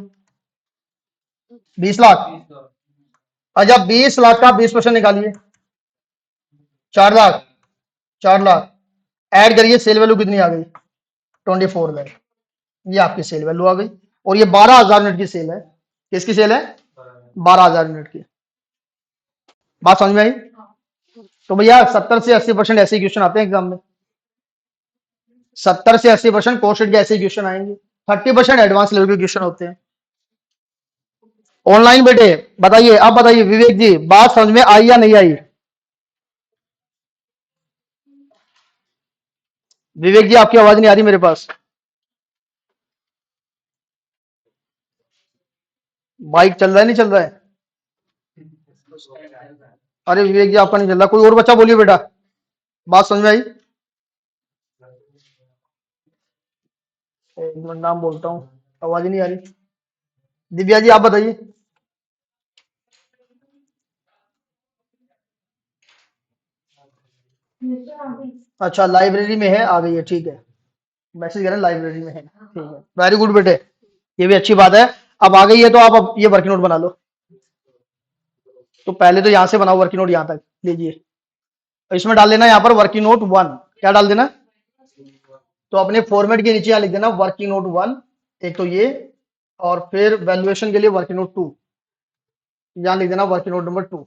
20 लाख। अच्छा 20 लाख का 20% निकालिए, 4 लाख, 4 लाख ऐड करिए, सेल वैल्यू कितनी आ गई, 24 लाख। ये आपकी सेल वैल्यू आ गई, और ये 12,000 यूनिट की सेल है। किसकी सेल है, 12,000 यूनिट की। बात समझ में आई? तो भैया 70 से 80% ऐसे क्वेश्चन आते हैं एग्जाम में, 70 से 80% कोर्सेट के ऐसे क्वेश्चन आएंगे, 30% एडवांस लेवल के क्वेश्चन होते हैं ऑनलाइन। बेटे बताइए, अब बताइए विवेक जी, बात समझ में आई या नहीं आई? विवेक जी आपकी आवाज नहीं आ रही मेरे पास, बाइक चल रहा है नहीं चल रहा है? अरे विवेक जी आपका नहीं चल रहा, कोई और बच्चा बोलिए बेटा, बात समझ में आई? एक मिनट नाम बोलता हूँ, आवाज ही नहीं आ रही। दिव्या जी आप बताइए। अच्छा लाइब्रेरी में है, आ गई है, ठीक है। मैसेज करें लाइब्रेरी में है, ठीक है, वेरी गुड बेटे, ये भी अच्छी बात है। अब आ गई है तो आप अब ये वर्किंग नोट बना लो। तो पहले तो यहां से बनाओ वर्किंग नोट, यहां तक लीजिए, तो इसमें डाल देना यहाँ पर वर्किंग नोट 1। क्या डाल देना, तो अपने फॉर्मेट के नीचे यहाँ लिख देना वर्किंग नोट 1, एक तो ये, और फिर वैल्यूएशन के लिए वर्किंग नोट 2, यहाँ लिख देना वर्किंग नोट नंबर 2।